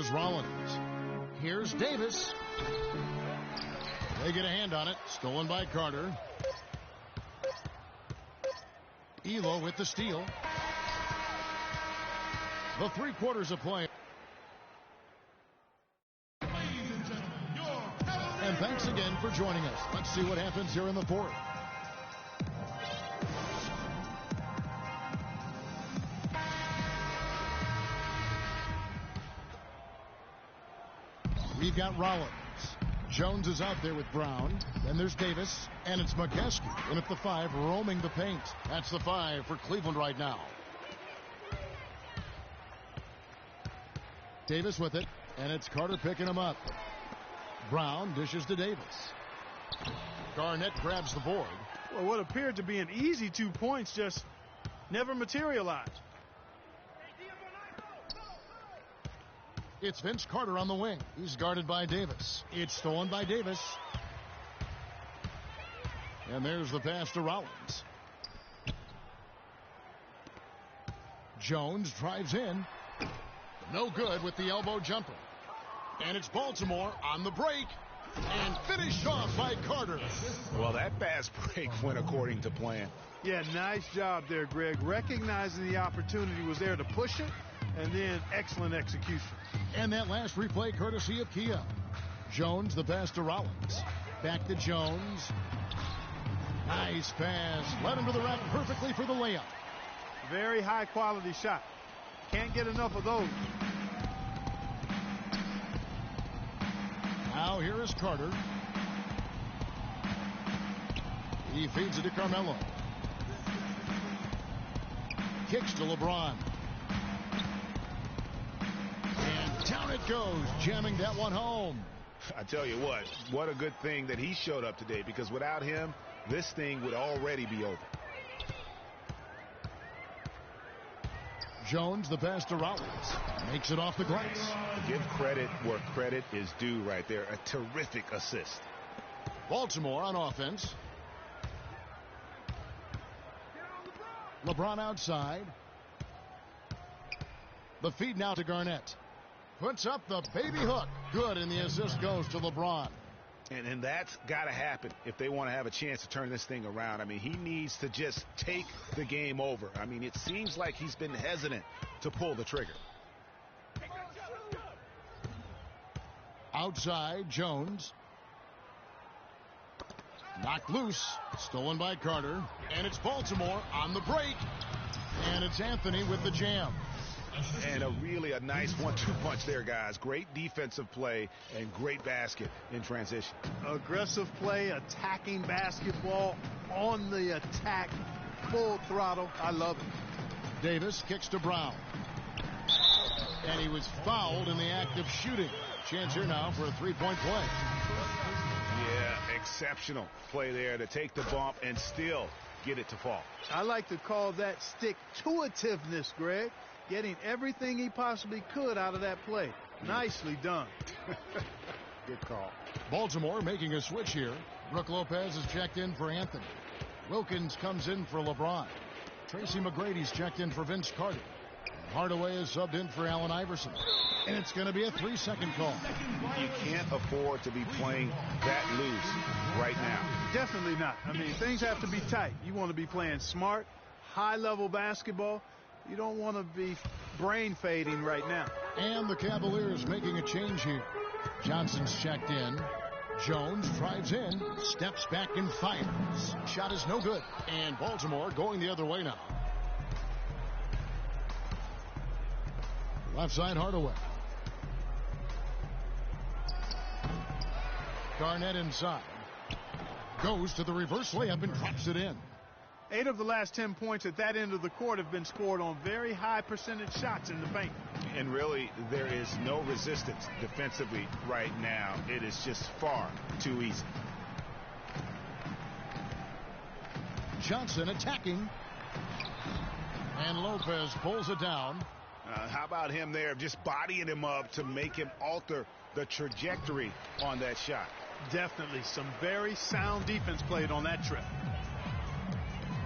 is Rollins. Here's Davis. They get a hand on it. Stolen by Carter. Elo with the steal. The 3/4 of play. And thanks again for joining us. Let's see what happens here in the 4th. We've got Rollins. Jones is out there with Brown. Then there's Davis. And it's McKeskey in at the 5, roaming the paint. That's the 5 for Cleveland right now. Davis with it. And it's Carter picking him up. Brown dishes to Davis. Garnett grabs the board. Well, what appeared to be an easy 2 points just never materialized. It's Vince Carter on the wing. He's guarded by Davis. It's stolen by Davis. And there's the pass to Rollins. Jones drives in. No good with the elbow jumper. And it's Baltimore on the break. And finished off by Carter. Well, that fast break went according to plan. Yeah, nice job there, Greg. Recognizing the opportunity was there to push it, and then excellent execution. And that last replay courtesy of Kia. Jones, the pass to Rollins. Back to Jones. Nice pass. Led him to the rack perfectly for the layup. Very high quality shot. Can't get enough of those. Now here is Carter. He feeds it to Carmelo. Kicks to LeBron. And down it goes, jamming that one home. I tell you what a good thing that he showed up today, because without him, this thing would already be over. Jones, the pass to Rollins. Makes it off the glass. Give credit where credit is due right there. A terrific assist. Baltimore on offense. LeBron outside. The feed now to Garnett. Puts up the baby hook. Good, and the assist goes to LeBron. And that's got to happen if they want to have a chance to turn this thing around. I mean, he needs to just take the game over. I mean, it seems like he's been hesitant to pull the trigger. Outside, Jones. Knocked loose. Stolen by Carter. And it's Baltimore on the break. And it's Anthony with the jam. And a nice 1-2 punch there, guys. Great defensive play and great basket in transition. Aggressive play, attacking basketball, on the attack, full throttle. I love it. Davis kicks to Brown. And he was fouled in the act of shooting. Chance here now for a three-point play. Yeah, exceptional play there to take the bump and still get it to fall. I like to call that stick-to-itiveness, Greg. Getting everything he possibly could out of that play. Nicely done. Good call. Baltimore making a switch here. Brook Lopez is checked in for Anthony. Wilkins comes in for LeBron. Tracy McGrady's checked in for Vince Carter. Hardaway is subbed in for Allen Iverson. And it's going to be a 3-second call. You can't afford to be playing that loose right now. Definitely not. I mean, things have to be tight. You want to be playing smart, high-level basketball. You don't want to be brain fading right now. And the Cavaliers making a change here. Johnson's checked in. Jones drives in, steps back and fires. Shot is no good. And Baltimore going the other way now. Left side, Hardaway. Garnett inside. Goes to the reverse layup and drops it in. 8 of the last 10 points at that end of the court have been scored on very high percentage shots in the paint. And really, there is no resistance defensively right now. It is just far too easy. Johnson attacking. And Lopez pulls it down. How about him there, just bodying him up to make him alter the trajectory on that shot? Definitely some very sound defense played on that trip.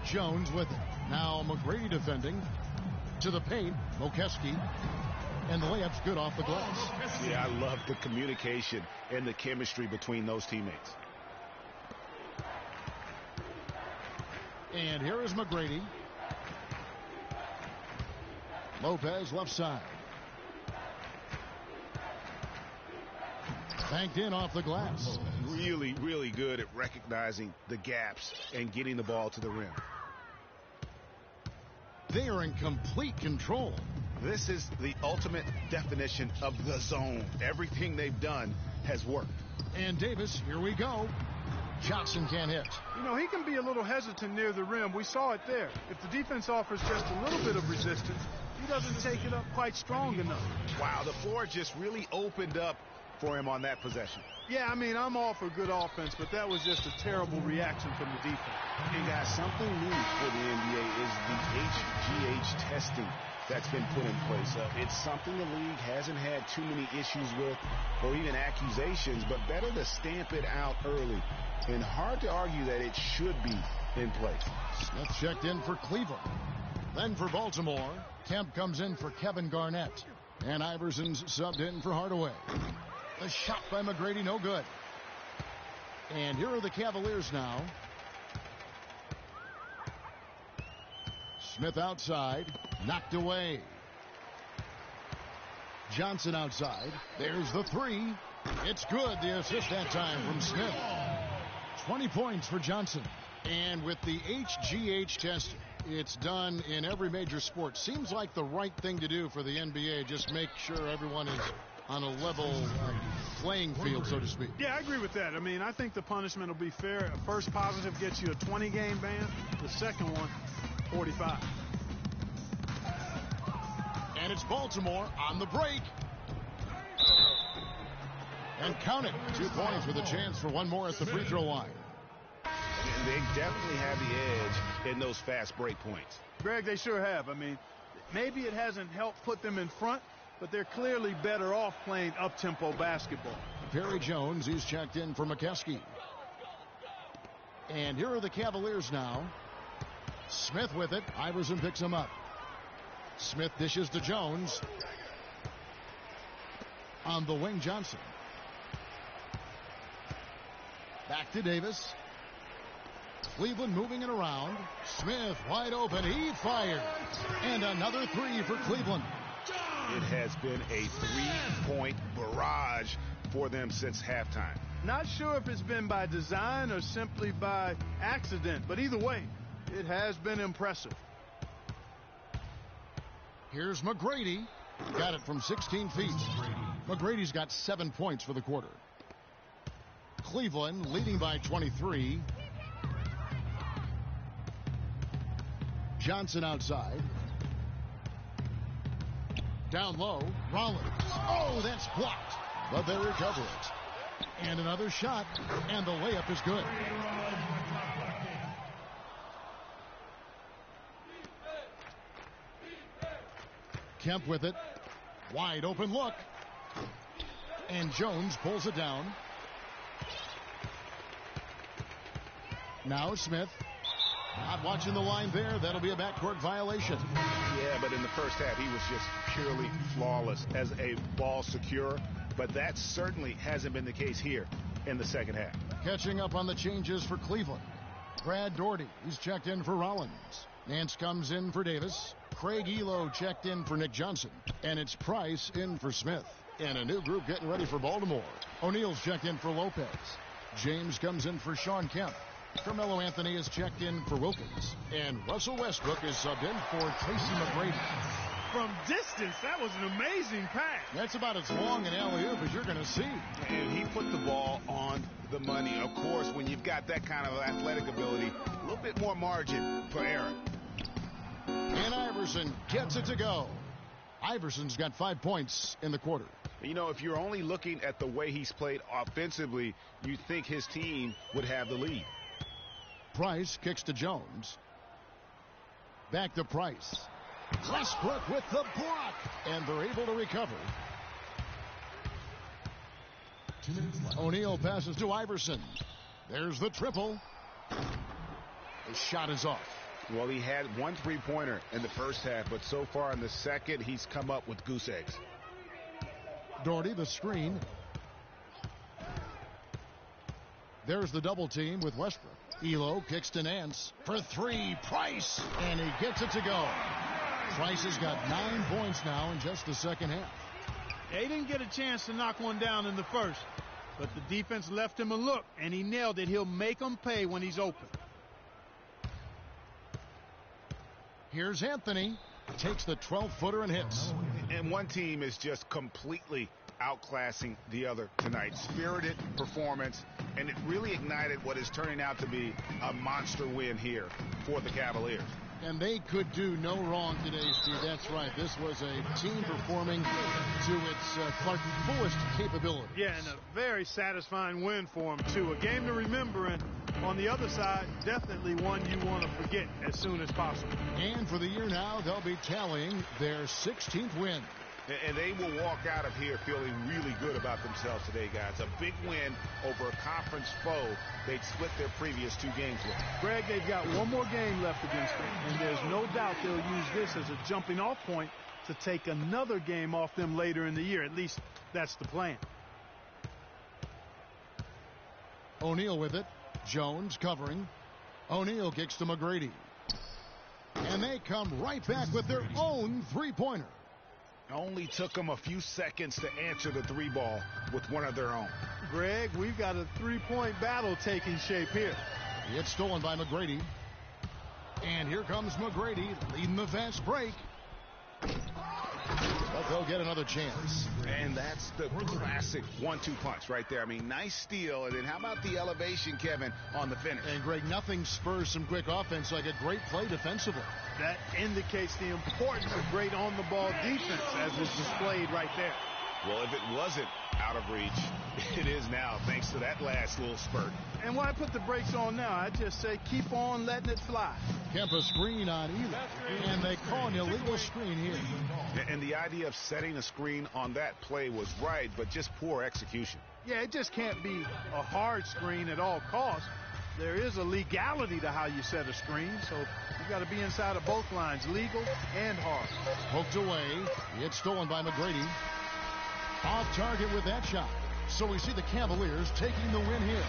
Jones with it. Now McGrady defending. To the paint, Mokeski. And the layup's good off the glass. Yeah, I love the communication and the chemistry between those teammates. And here is McGrady. Lopez left side. Banked in off the glass. Really, really good at recognizing the gaps and getting the ball to the rim. They are in complete control. This is the ultimate definition of the zone. Everything they've done has worked. And Davis, here we go. Johnson can't hit. You know, he can be a little hesitant near the rim. We saw it there. If the defense offers just a little bit of resistance, he doesn't take it up quite strong enough. Wow, the floor just really opened up for him on that possession. Yeah, I mean, I'm all for good offense, but that was just a terrible reaction from the defense. And guys, something new for the NBA is the HGH testing that's been put in place. It's something the league hasn't had too many issues with or even accusations, but better to stamp it out early. And hard to argue that it should be in place. Smith checked in for Cleveland. Then for Baltimore, Kemp comes in for Kevin Garnett. And Iverson's subbed in for Hardaway. The shot by McGrady, no good. And here are the Cavaliers now. Smith outside, knocked away. Johnson outside. There's the three. It's good. The assist that time from Smith. 20 points for Johnson. And with the HGH test, it's done in every major sport. Seems like the right thing to do for the NBA. Just make sure everyone is on a level playing field, so to speak. Yeah, I agree with that. I mean, I think the punishment will be fair. First positive gets you a 20-game ban. The second one, 45. And it's Baltimore on the break. And count it. 2 points with a chance for one more at the free throw line. And they definitely have the edge in those fast break points. Greg, they sure have. I mean, maybe it hasn't helped put them in front, but they're clearly better off playing up-tempo basketball. Perry Jones, he's checked in for McKeskey. And here are the Cavaliers now. Smith with it. Iverson picks him up. Smith dishes to Jones. On the wing, Johnson. Back to Davis. Cleveland moving it around. Smith wide open. He fires. And another three for Cleveland. It has been a three-point barrage for them since halftime. Not sure if it's been by design or simply by accident, but either way, it has been impressive. Here's McGrady. Got it from 16 feet. McGrady's got 7 points for the quarter. Cleveland leading by 23. Johnson outside. Down low, Rollins. Oh, that's blocked. But they recover it. And another shot, and the layup is good. Kemp with it. Wide open look. And Jones pulls it down. Now Smith. Not watching the line there. That'll be a backcourt violation. Yeah, but in the first half, he was just purely flawless as a ball securer. But that certainly hasn't been the case here in the second half. Catching up on the changes for Cleveland. Brad Doherty, he's checked in for Rollins. Nance comes in for Davis. Craig Elo checked in for Nick Johnson. And it's Price in for Smith. And a new group getting ready for Baltimore. O'Neal's checked in for Lopez. James comes in for Sean Kemp. Carmelo Anthony is checked in for Wilkins. And Russell Westbrook is subbed in for Tracy McGrady. From distance, that was an amazing pass. That's about as long an alley-oop as you're going to see. And he put the ball on the money. Of course, when you've got that kind of athletic ability, a little bit more margin for error. And Iverson gets it to go. Iverson's got 5 points in the quarter. You know, if you're only looking at the way he's played offensively, you think his team would have the lead. Price kicks to Jones. Back to Price. Westbrook with the block. And they're able to recover. O'Neal passes to Iverson. There's the triple. The shot is off. Well, he had one three-pointer in the first half, but so far in the second, he's come up with goose eggs. Doherty the screen. There's the double team with Westbrook. Elo kicks to Nance for three. Price, and he gets it to go. Price has got 9 points now in just the second half. They didn't get a chance to knock one down in the first, but the defense left him a look, and he nailed it. He'll make them pay when he's open. Here's Anthony. Takes the 12-footer and hits. And one team is just completely outclassing the other tonight. Spirited performance, and it really ignited what is turning out to be a monster win here for the Cavaliers. And they could do no wrong today, Steve. That's right. This was a team performing to its fullest capability. Yeah, and a very satisfying win for them, too. A game to remember, and on the other side, definitely one you want to forget as soon as possible. And for the year now, they'll be tallying their 16th win. And they will walk out of here feeling really good about themselves today, guys. A big win over a conference foe they'd split their previous 2 games with. Greg, they've got one more game left against them, and there's no doubt they'll use this as a jumping-off point to take another game off them later in the year. At least that's the plan. O'Neal with it. Jones covering. O'Neal kicks to McGrady. And they come right back with their own three-pointer. Only took them a few seconds to answer the 3-ball with one of their own. Greg, we've got a 3-point battle taking shape here. It's stolen by McGrady. And here comes McGrady leading the fast break. But they'll get another chance. And that's the classic 1-2 punch right there. I mean, nice steal. And then how about the elevation, Kevin, on the finish? And, Greg, nothing spurs some quick offense like a great play defensively. That indicates the importance of great on-the-ball defense as is displayed right there. Well, if it wasn't out of reach, it is now, thanks to that last little spurt. And why put the brakes on now? I just say keep on letting it fly. Kemp screen on Elo, and they call an illegal screen here. And the idea of setting a screen on that play was right, but just poor execution. Yeah, it just can't be a hard screen at all costs. There is a legality to how you set a screen, so you got to be inside of both lines, legal and hard. Poked away. It's stolen by McGrady. Off target with that shot. So we see the Cavaliers taking the win here.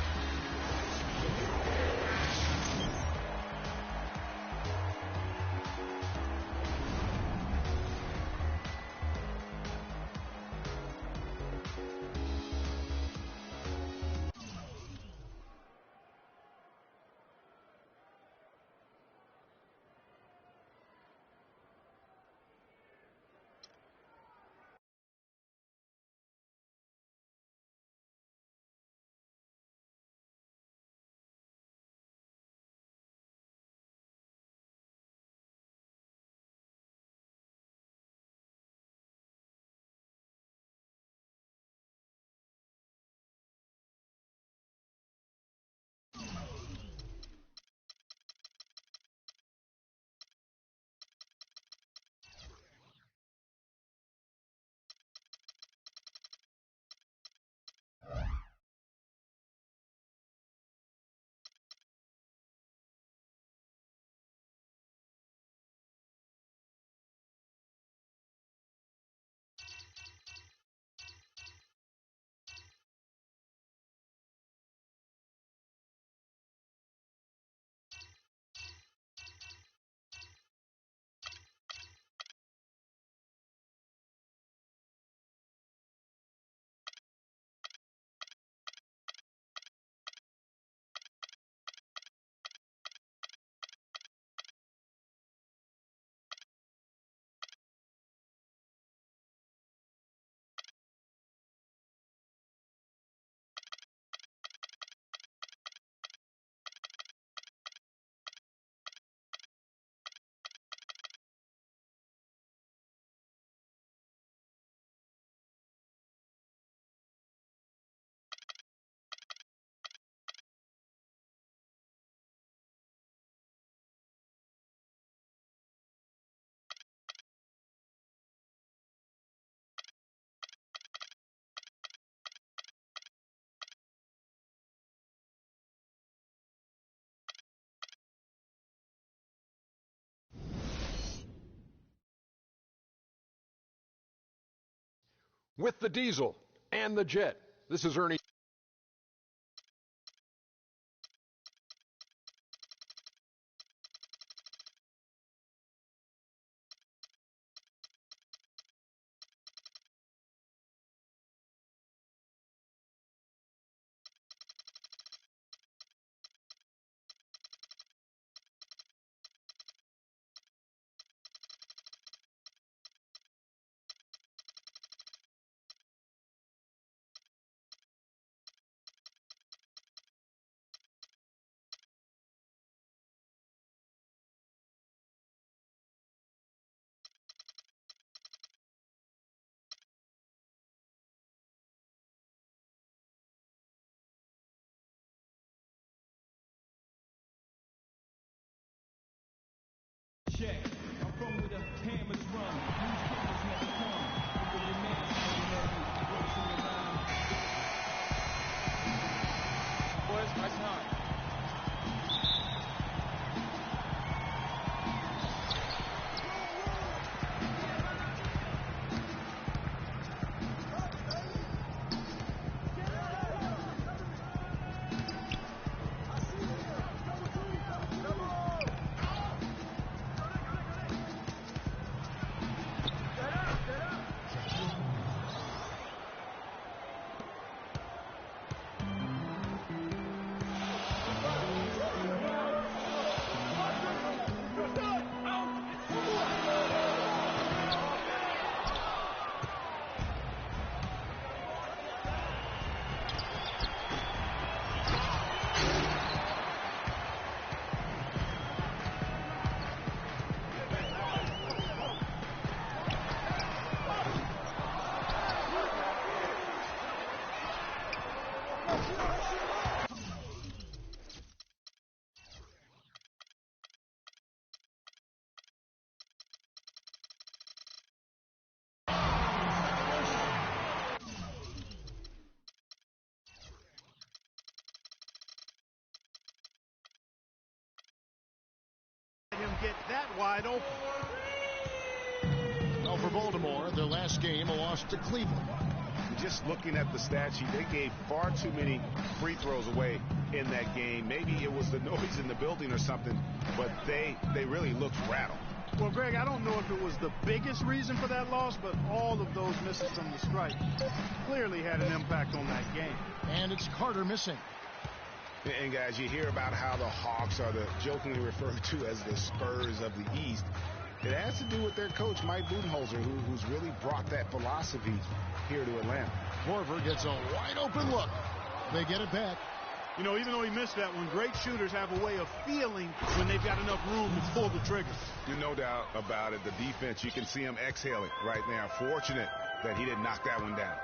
With the diesel and the jet, this is Ernie. Check. I'm from where the hammers run. These cameras never come. With your man, works in your mind. Boys, nice time. Him get that wide open. Well, for Baltimore, their last game, a loss to Cleveland. Just looking at the stat sheet, they gave far too many free throws away in that game. Maybe it was the noise in the building or something, but they really looked rattled. Well, Greg, I don't know if it was the biggest reason for that loss, but all of those misses from the stripe clearly had an impact on that game. And it's Carter missing. And guys, you hear about how the Hawks are the jokingly referred to as the Spurs of the East. It has to do with their coach, Mike Budenholzer, who's really brought that philosophy here to Atlanta. Korver gets a wide open look. They get it back. You know, even though he missed that one, great shooters have a way of feeling when they've got enough room to pull the trigger. No doubt about it. The defense, you can see him exhaling right now. Fortunate that he didn't knock that one down.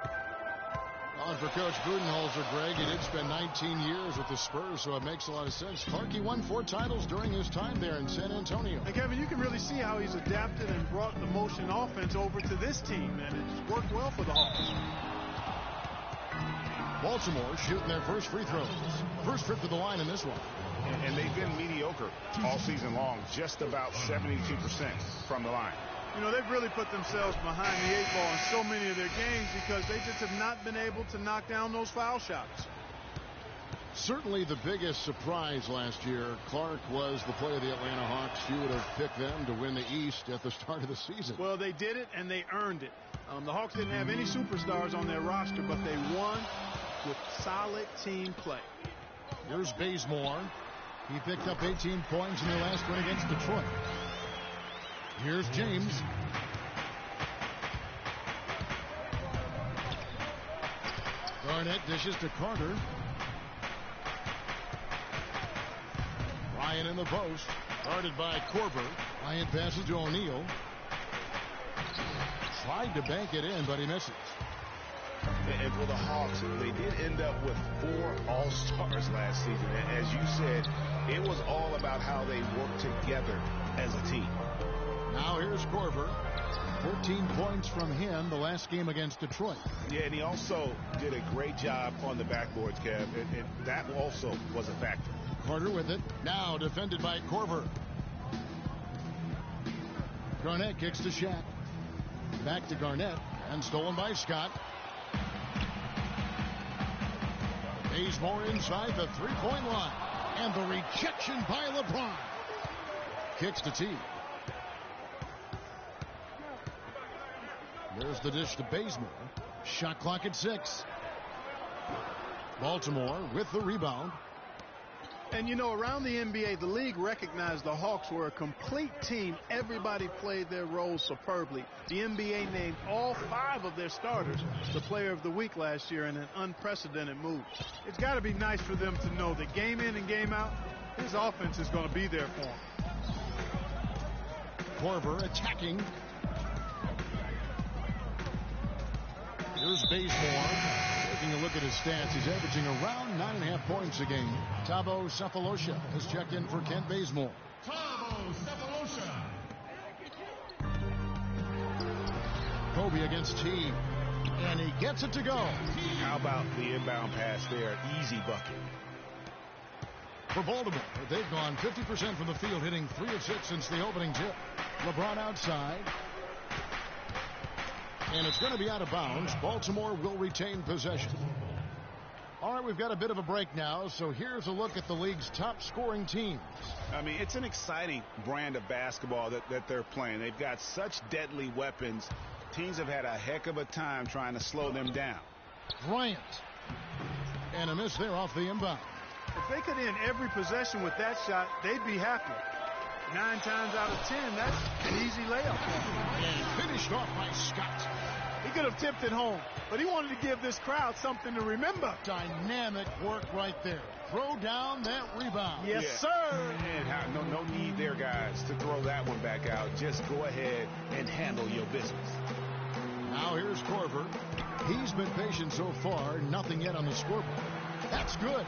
On for Coach Budenholzer, Greg, he did spend 19 years with the Spurs, so it makes a lot of sense. Clarkie won 4 titles during his time there in San Antonio. And Kevin, you can really see how he's adapted and brought the motion offense over to this team, and it's worked well for the Hawks. Baltimore shooting their first free throws. First trip to the line in this one. And they've been mediocre all season long, just about 72% from the line. You know, they've really put themselves behind the 8 ball in so many of their games because they just have not been able to knock down those foul shots. Certainly the biggest surprise last year, Clark, was the play of the Atlanta Hawks. You would have picked them to win the East at the start of the season. Well, they did it, and they earned it. The Hawks didn't have any superstars on their roster, but they won with solid team play. Here's Bazemore. He picked up 18 points in their last win against Detroit. Here's James. Garnett dishes to Carter. Ryan in the post. Guarded by Korver. Ryan passes to O'Neal. Tried to bank it in, but he misses. And for the Hawks, they did end up with 4 All-Stars last season. And as you said, it was all about how they worked together as a team. Now here's Korver. 14 points from him the last game against Detroit. Yeah, and he also did a great job on the backboards, Kev, and that also was a factor. Carter with it. Now defended by Korver. Garnett kicks to Shaq. Back to Garnett. And stolen by Scott. Bazemore inside the three-point line. And the rejection by LeBron. Kicks to T. There's the dish to Bazemore. Shot clock at 6. Baltimore with the rebound. And you know, around the NBA, the league recognized the Hawks were a complete team. Everybody played their roles superbly. The NBA named all 5 of their starters the player of the week last year in an unprecedented move. It's got to be nice for them to know that game in and game out, his offense is going to be there for him. Korver attacking. Here's Bazemore. Taking a look at his stats, he's averaging around 9.5 points a game. Thabo Sefolosha has checked in for Kent Bazemore. Thabo Sefolosha. Kobe against T. And he gets it to go. How about the inbound pass there? Easy bucket. For Baltimore, they've gone 50% from the field, hitting 3 of 6 since the opening tip. LeBron outside. And it's going to be out of bounds. Baltimore will retain possession. All right, we've got a bit of a break now, so here's a look at the league's top scoring teams. I mean, it's an exciting brand of basketball that they're playing. They've got such deadly weapons. Teams have had a heck of a time trying to slow them down. Bryant. And a miss there off the inbound. If they could end every possession with that shot, they'd be happy. 9 times out of 10, that's an easy layup. And finished off by Scott. He could have tipped it home, but he wanted to give this crowd something to remember. Dynamic work right there. Throw down that rebound. Yes, sir. And no need there, guys, to throw that one back out. Just go ahead and handle your business. Now here's Korver. He's been patient so far. Nothing yet on the scoreboard. That's good.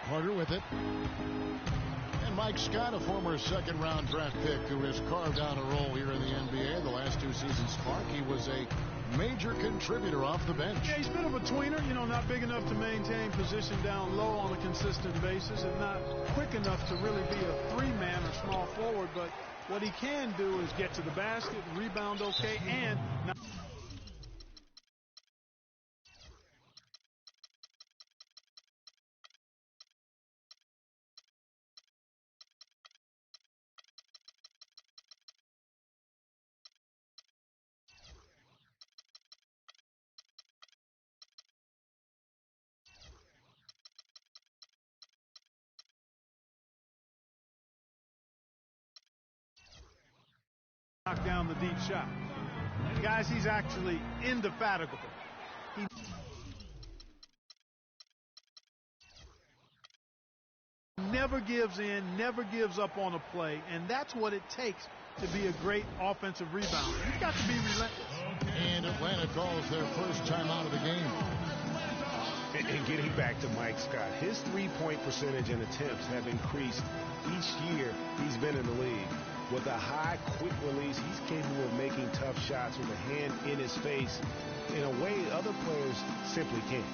Carter with it. And Mike Scott, a former second-round draft pick who has carved out a role here in the NBA the last 2 seasons. Spark, he was a major contributor off the bench. Yeah, he's a bit of a tweener, you know, not big enough to maintain position down low on a consistent basis and not quick enough to really be a 3-man or small forward. But what he can do is get to the basket, rebound okay, and not knock down the deep shot. And guys, he's actually indefatigable. He never gives in, never gives up on a play, and that's what it takes to be a great offensive rebounder. You've got to be relentless. And Atlanta calls their first time out of the game. And getting back to Mike Scott, his three-point percentage and attempts have increased each year he's been in the league. With a high, quick release, he's capable of making tough shots with a hand in his face in a way other players simply can't.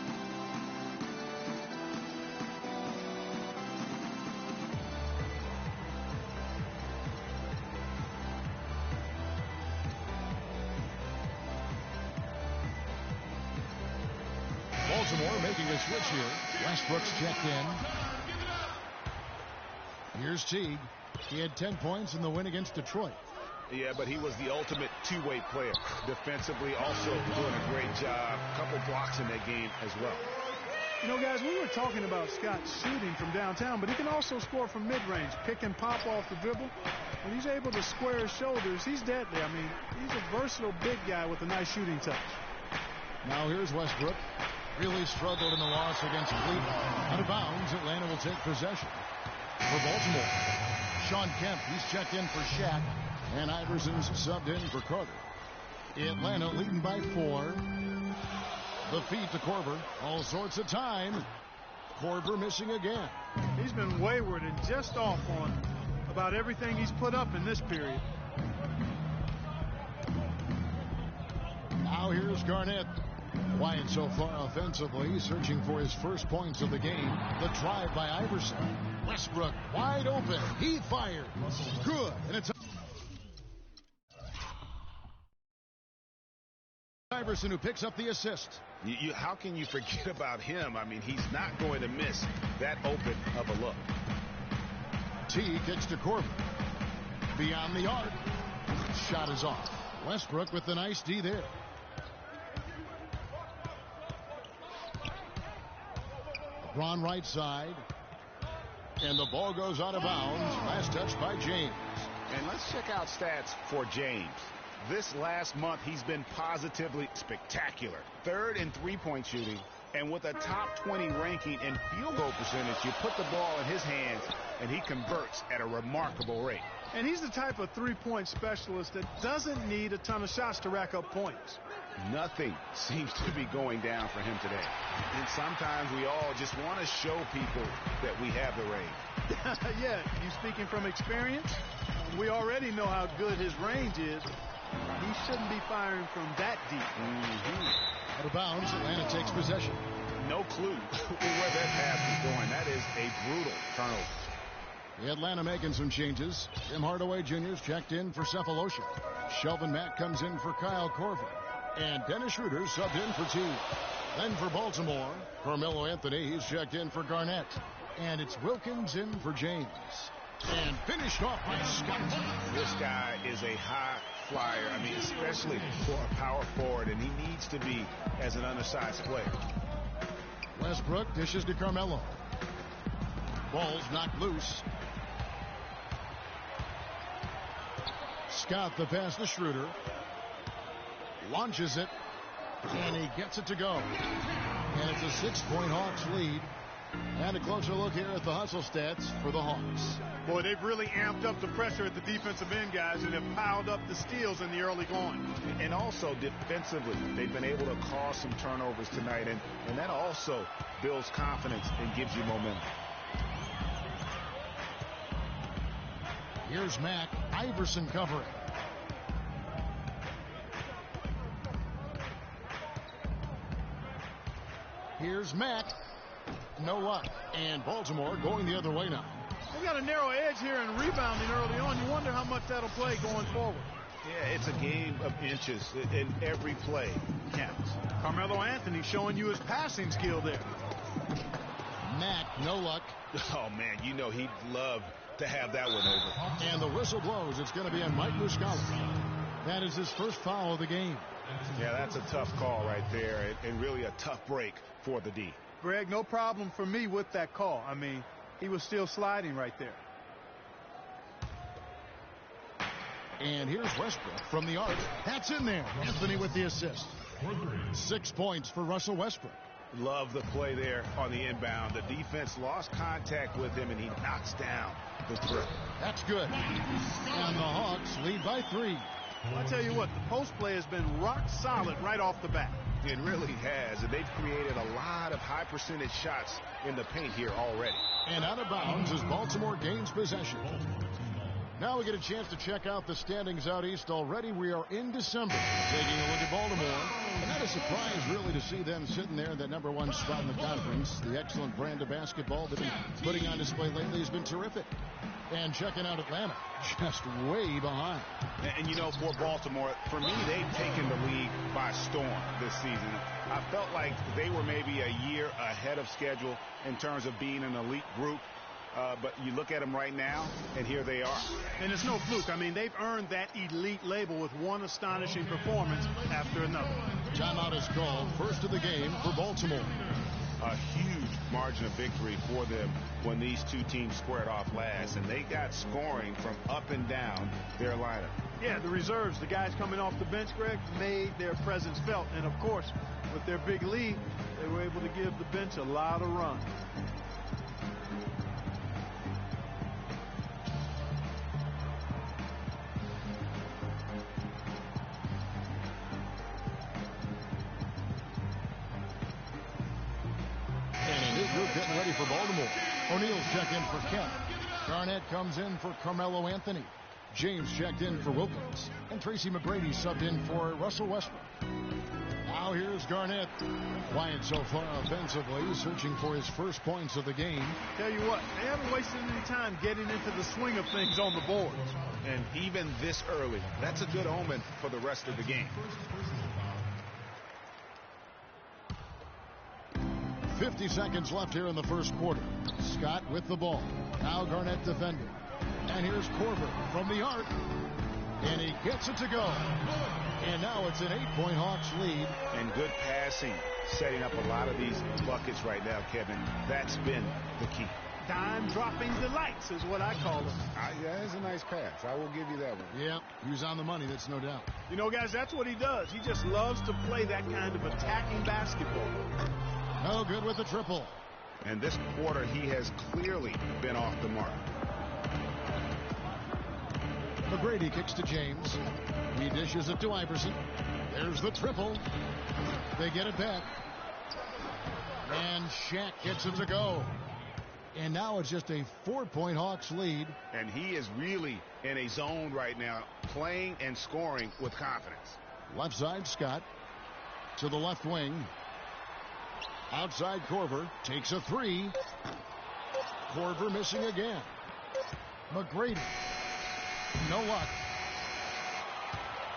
Baltimore making a switch here. Westbrook's checked in. Here's Teague. He had 10 points in the win against Detroit. Yeah, but he was the ultimate two-way player. Defensively, also doing a great job. A couple blocks in that game as well. You know, guys, we were talking about Scott shooting from downtown, but he can also score from mid-range, pick and pop off the dribble. When he's able to square his shoulders, he's deadly. I mean, he's a versatile big guy with a nice shooting touch. Now here's Westbrook. Really struggled in the loss against Cleveland. Out of bounds, Atlanta will take possession. For Baltimore, Sean Kemp, he's checked in for Shaq, and Iverson's subbed in for Carter. Atlanta leading by 4. The feed to Korver. All sorts of time. Korver missing again. He's been wayward and just off on about everything he's put up in this period. Now here's Garnett. Quiet so far offensively, searching for his first points of the game. The drive by Iverson. Westbrook wide open. He fired. Good. And it's Iverson, who picks up the assist. How can you forget about him? I mean, he's not going to miss that open of a look. T kicks to Corbin. Beyond the arc. Shot is off. Westbrook with the nice D there. LeBron right side. And the ball goes out of bounds. Last touch by James. And let's check out stats for James. This last month, he's been positively spectacular. Third in three-point shooting. And with a top 20 ranking in field goal percentage, you put the ball in his hands, and he converts at a remarkable rate. And he's the type of three-point specialist that doesn't need a ton of shots to rack up points. Nothing seems to be going down for him today. And sometimes we all just want to show people that we have the range. Yeah, you speaking from experience? We already know how good his range is. He shouldn't be firing from that deep. Out of bounds, Atlanta takes possession. No clue where that pass is going. That is a brutal turnover. Atlanta making some changes. Tim Hardaway Jr. is checked in for Cephalosha. Shelvin Mack comes in for Kyle Korver. And Dennis Schroeder subbed in for T. Then for Baltimore, Carmelo Anthony, he's checked in for Garnett. And it's Wilkins in for James. And finished off by Scott. This guy is a high flyer. I mean, especially for a power forward, and he needs to be as an undersized player. Westbrook dishes to Carmelo. Ball's knocked loose. Scott the pass to Schroeder. Launches it. And he gets it to go. And it's a 6-point Hawks lead. And a closer look here at the hustle stats for the Hawks. Boy, they've really amped up the pressure at the defensive end, guys, and have piled up the steals in the early going. And also defensively, they've been able to cause some turnovers tonight, and that also builds confidence and gives you momentum. Here's Mack. Iverson covering. Here's Mack. No luck. And Baltimore going the other way now. They got a narrow edge here in rebounding early on. You wonder how much that'll play going forward. Yeah, it's a game of inches, and every play counts. Carmelo Anthony showing you his passing skill there. Mack, no luck. Oh, man, you know he'd love to have that one over. And the whistle blows. It's going to be on Mike Muscala. That is his first foul of the game. Yeah, that's a tough call right there, and really a tough break for the D. Greg, no problem for me with that call. I mean, he was still sliding right there. And here's Westbrook from the arc. That's in there. Anthony with the assist. 6 points for Russell Westbrook. Love the play there on the inbound. The defense lost contact with him, and he knocks down the three. That's good. And the Hawks lead by 3. I tell you what, the post play has been rock solid right off the bat. It really has, and they've created a lot of high percentage shots in the paint here already. And out of bounds as Baltimore gains possession. Now we get a chance to check out the standings out east already. We are in December, taking a look at Baltimore. And not a surprise, really, to see them sitting there in that #1 spot in the conference. The excellent brand of basketball they've been putting on display lately has been terrific. And checking out Atlanta, just way behind. And you know, for Baltimore, for me, they've taken the league by storm this season. I felt like they were maybe a year ahead of schedule in terms of being an elite group. But you look at them right now, and here they are. And it's no fluke. I mean, they've earned that elite label with one astonishing performance after another. Timeout is called. First of the game for Baltimore. A huge margin of victory for them when these two teams squared off last, and they got scoring from up and down their lineup. Yeah, the reserves, the guys coming off the bench, Greg, made their presence felt. And, of course, with their big lead, they were able to give the bench a lot of run. Getting ready for Baltimore. O'Neal's checked in for Kemp. Garnett comes in for Carmelo Anthony. James checked in for Wilkins. And Tracy McGrady subbed in for Russell Westbrook. Now here's Garnett. Quiet so far offensively, searching for his first points of the game. Tell you what, they haven't wasted any time getting into the swing of things on the boards. And even this early, that's a good omen for the rest of the game. 50 seconds left here in the first quarter. Scott with the ball. Now Garnett defending. And here's Korver from the arc. And he gets it to go. And now it's an 8-point Hawks lead. And good passing, setting up a lot of these buckets right now, Kevin. That's been the key. Dime-dropping delights is what I call them. Yeah, that's a nice pass. I will give you that one. Yeah, he was on the money, that's no doubt. You know, guys, that's what he does. He just loves to play that kind of attacking basketball. No good with the triple. And this quarter, he has clearly been off the mark. McGrady kicks to James. He dishes it to Iverson. There's the triple. They get it back. And Shaq gets it to go. And now it's just a 4-point Hawks lead. And he is really in a zone right now, playing and scoring with confidence. Left side, Scott. To the left wing. Outside, Korver takes a three. Korver missing again. McGrady. No luck.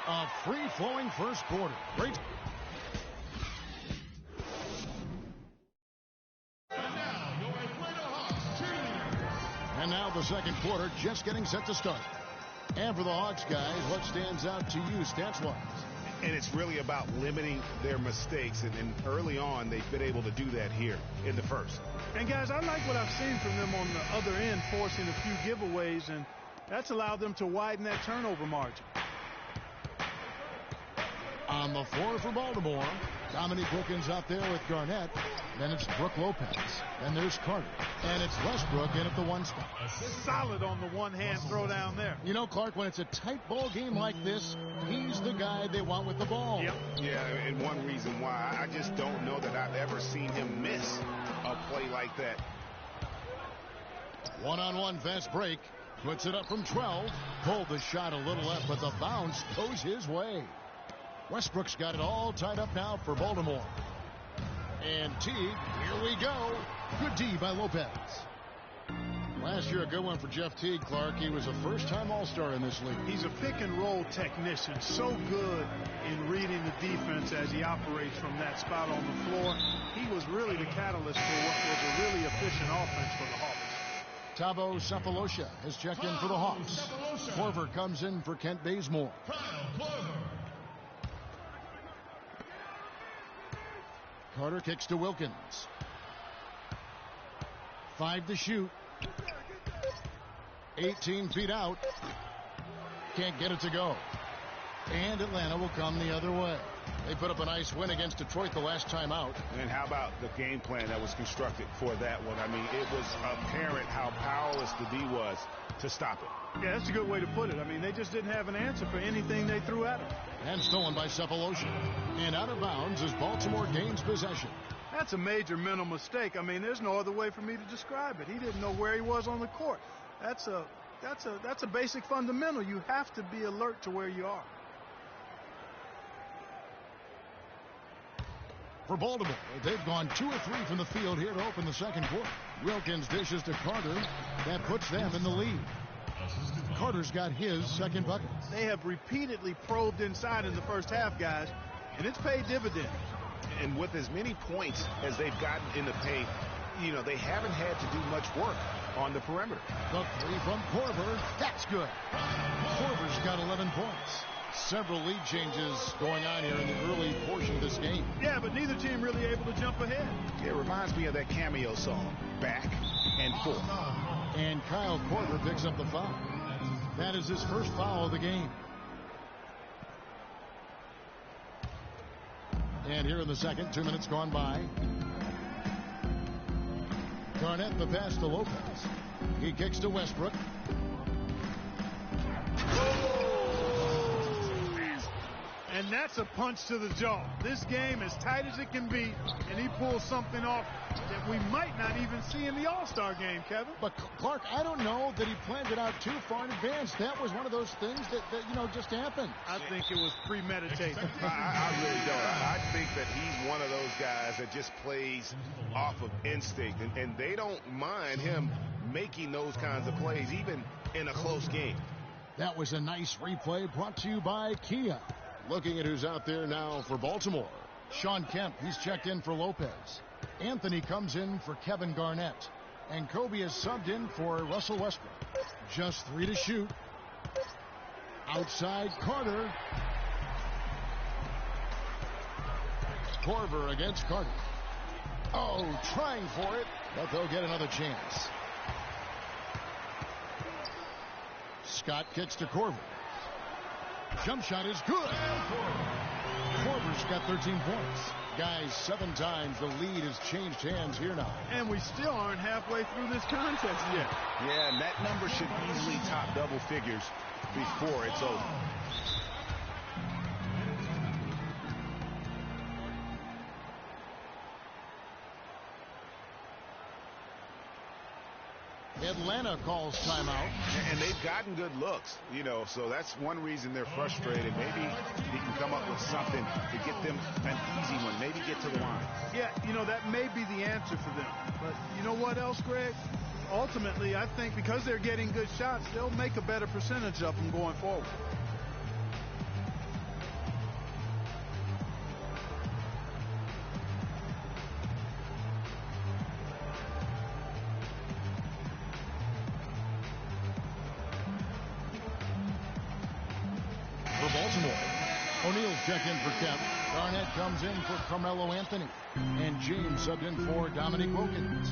A free-flowing first quarter. Great. And now the second quarter just getting set to start. And for the Hawks guys, what stands out to you stats-wise? And it's really about limiting their mistakes. And early on, they've been able to do that here in the first. And, guys, I like what I've seen from them on the other end, forcing a few giveaways, and that's allowed them to widen that turnover margin. On the floor for Baltimore, Dominique Wilkins out there with Garnett. Then it's Brook Lopez. Then there's Carter. And it's Westbrook in at the one spot. Solid on the one-hand throw down there. You know, Clark, when it's a tight ball game like this, he's the guy they want with the ball. Yep. Yeah, and one reason why, I just don't know that I've ever seen him miss a play like that. One-on-one fast break. Puts it up from 12. Pulled the shot a little left, but the bounce goes his way. Westbrook's got it all tied up now for Baltimore. And Teague, here we go. Good D by Lopez. Last year, a good one for Jeff Teague, Clark. He was a first-time All-Star in this league. He's a pick-and-roll technician, so good in reading the defense as he operates from that spot on the floor. He was really the catalyst for what was a really efficient offense for the Hawks. Thabo Sefolosha has checked in for the Hawks. Korver comes in for Kent Bazemore. Carter kicks to Wilkins. 5 to shoot. 18 feet out. Can't get it to go. And Atlanta will come the other way. They put up a nice win against Detroit the last time out. And how about the game plan that was constructed for that one? I mean, it was apparent how powerless the D was to stop it. Yeah, that's a good way to put it. I mean, they just didn't have an answer for anything they threw at him. And stolen by Sefolosha. And out of bounds as Baltimore gains possession. That's a major mental mistake. I mean, there's no other way for me to describe it. He didn't know where he was on the court. That's a basic fundamental. You have to be alert to where you are. For Baltimore, they've gone 2 or 3 from the field here to open the second quarter. Wilkins dishes to Carter. That puts them in the lead. Carter's got his second bucket. They have repeatedly probed inside in the first half, guys, and it's paid dividends. And with as many points as they've gotten in the paint, you know, they haven't had to do much work on the perimeter. The three from Korver. That's good. Korver's got 11 points. Several lead changes going on here in the early portion of this game. Yeah, but neither team really able to jump ahead. It reminds me of that cameo song, Back and Forth. And Kyle Korver picks up the foul. That is his first foul of the game. And here in the second, 2 minutes gone by. Garnett the pass to Lopez. He kicks to Westbrook. And that's a punch to the jaw. This game as tight as it can be, and he pulls something off that we might not even see in the All-Star game, Kevin. But Clark, I don't know that he planned it out too far in advance. That was one of those things that you know, just happened. I think it was premeditated. I really don't. I think that he's one of those guys that just plays off of instinct, and they don't mind him making those kinds of plays, even in a close game. That was a nice replay brought to you by Kia. Looking at who's out there now for Baltimore. Sean Kemp, he's checked in for Lopez. Anthony comes in for Kevin Garnett. And Kobe is subbed in for Russell Westbrook. Just 3 to shoot. Outside Carter. Korver against Carter. Oh, trying for it, but they'll get another chance. Scott kicks to Korver. Jump shot is good. Korver's got 13 points. Guys, 7 times the lead has changed hands here now. And we still aren't halfway through this contest yet. Yeah, and that number should easily top double figures before it's over. Atlanta calls timeout. And they've gotten good looks, you know, so that's one reason they're frustrated. Maybe he can come up with something to get them an easy one, maybe get to the line. Yeah, you know, that may be the answer for them. But you know what else, Greg? Ultimately, I think because they're getting good shots, they'll make a better percentage of them going forward. O'Neal's checked in for Kemp. Garnett comes in for Carmelo Anthony. And James subbed in for Dominique Wilkins.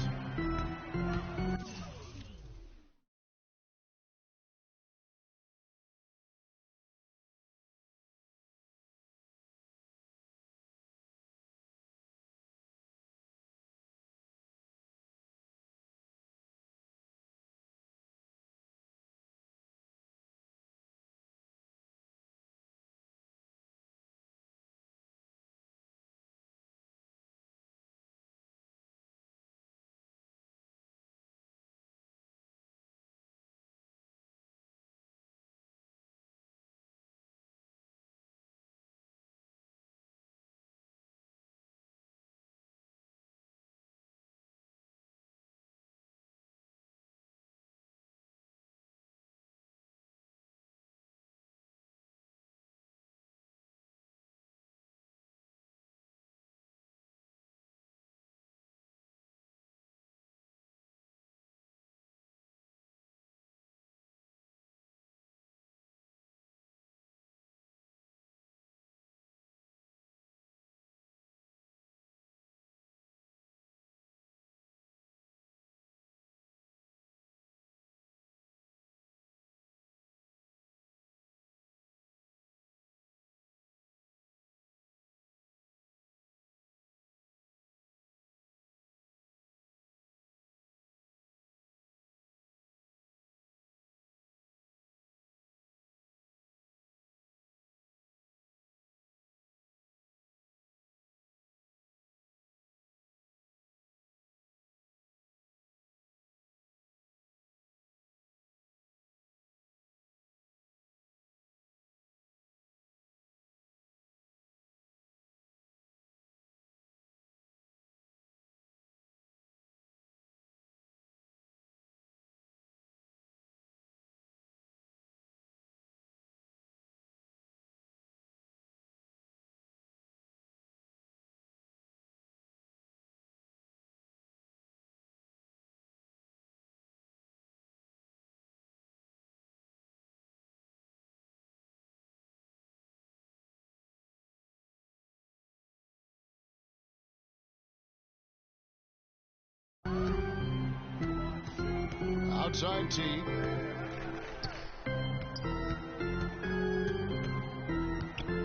Outside T.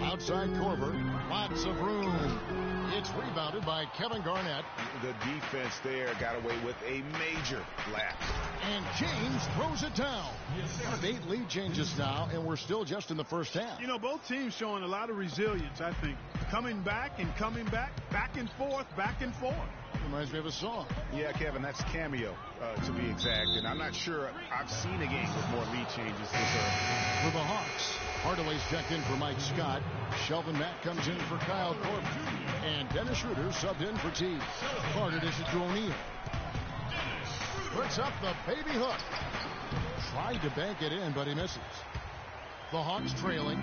Outside Korver. Lots of room. It's rebounded by Kevin Garnett. The defense there got away with a major lapse. And James throws it down. 8 lead changes now, and we're still just in the first half. You know, both teams showing a lot of resilience, I think. Coming back and coming back, back and forth, back and forth. Reminds me of a song. Yeah, Kevin, that's Cameo, to be exact. And I'm not sure I've seen a game with more lead changes this early. For the Hawks, Hardaway's checked in for Mike Scott. Shelvin Mack comes in for Kyle Korver. And Dennis Schroeder subbed in for T. Carter dishes to O'Neal. Puts up the baby hook. Tried to bank it in, but he misses. The Hawks trailing.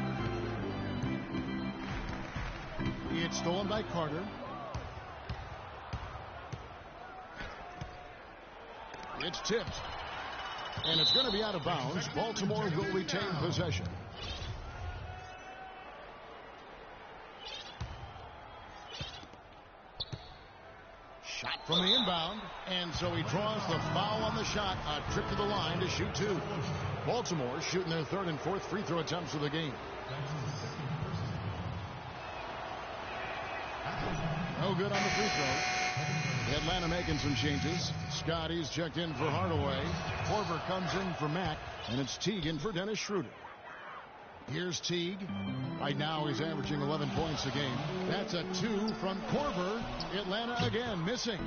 It's stolen by Carter. It's tipped. And it's going to be out of bounds. Baltimore will retain possession. Shot from the inbound. And so he draws the foul on the shot. A trip to the line to shoot two. Baltimore shooting their third and fourth free throw attempts of the game. No good on the free throw. Atlanta making some changes. Scotty's checked in for Hardaway. Korver comes in for Mack. And it's Teague in for Dennis Schroeder. Here's Teague. Right now he's averaging 11 points a game. That's a 2 from Korver. Atlanta again missing.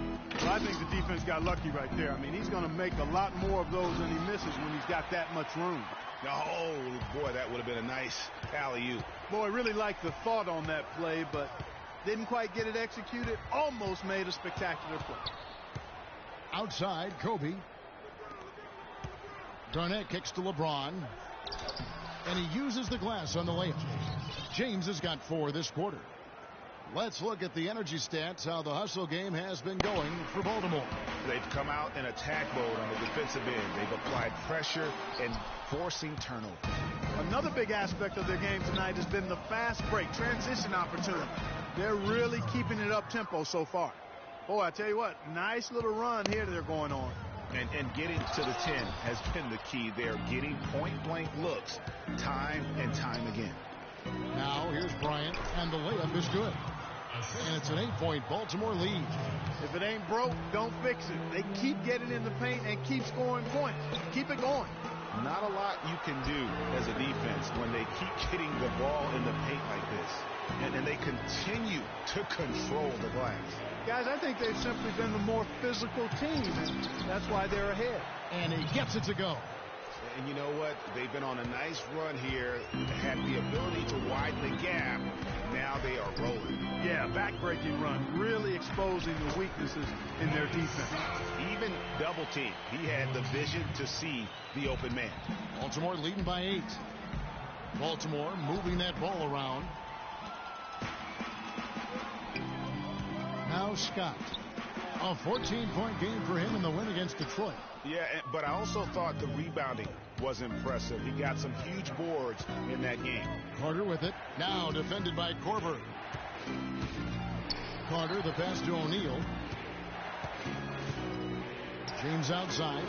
Well, I think the defense got lucky right there. I mean, he's going to make a lot more of those than he misses when he's got that much room. Oh, boy, that would have been a nice alley-oop. Boy, I really liked the thought on that play, but didn't quite get it executed. Almost made a spectacular play. Outside, Kobe. Garnett kicks to LeBron. And he uses the glass on the layup. James has got 4 this quarter. Let's look at the energy stats, how the hustle game has been going for Baltimore. They've come out in attack mode on the defensive end. They've applied pressure and forcing turnover. Another big aspect of their game tonight has been the fast break, transition opportunity. They're really keeping it up tempo so far. Boy, I tell you what, nice little run here they're going on. And getting to the 10 has been the key. They're getting point-blank looks time and time again. Now here's Bryant, and the layup is good. And it's an 8-point Baltimore lead. If it ain't broke, don't fix it. They keep getting in the paint and keep scoring points. Keep it going. Not a lot you can do as a defense when they keep getting the ball in the paint like this. And they continue to control the glass. Guys, I think they've simply been the more physical team, and that's why they're ahead. And he gets it to go. And you know what? They've been on a nice run here, had the ability to widen the gap. Now they are rolling. Yeah, back-breaking run, really exposing the weaknesses in their defense. Even double team, he had the vision to see the open man. Baltimore leading by 8. Baltimore moving that ball around. Now Scott. A 14-point game for him in the win against Detroit. Yeah, but I also thought the rebounding was impressive. He got some huge boards in that game. Carter with it. Now defended by Korver. Carter, the pass to O'Neal. James outside.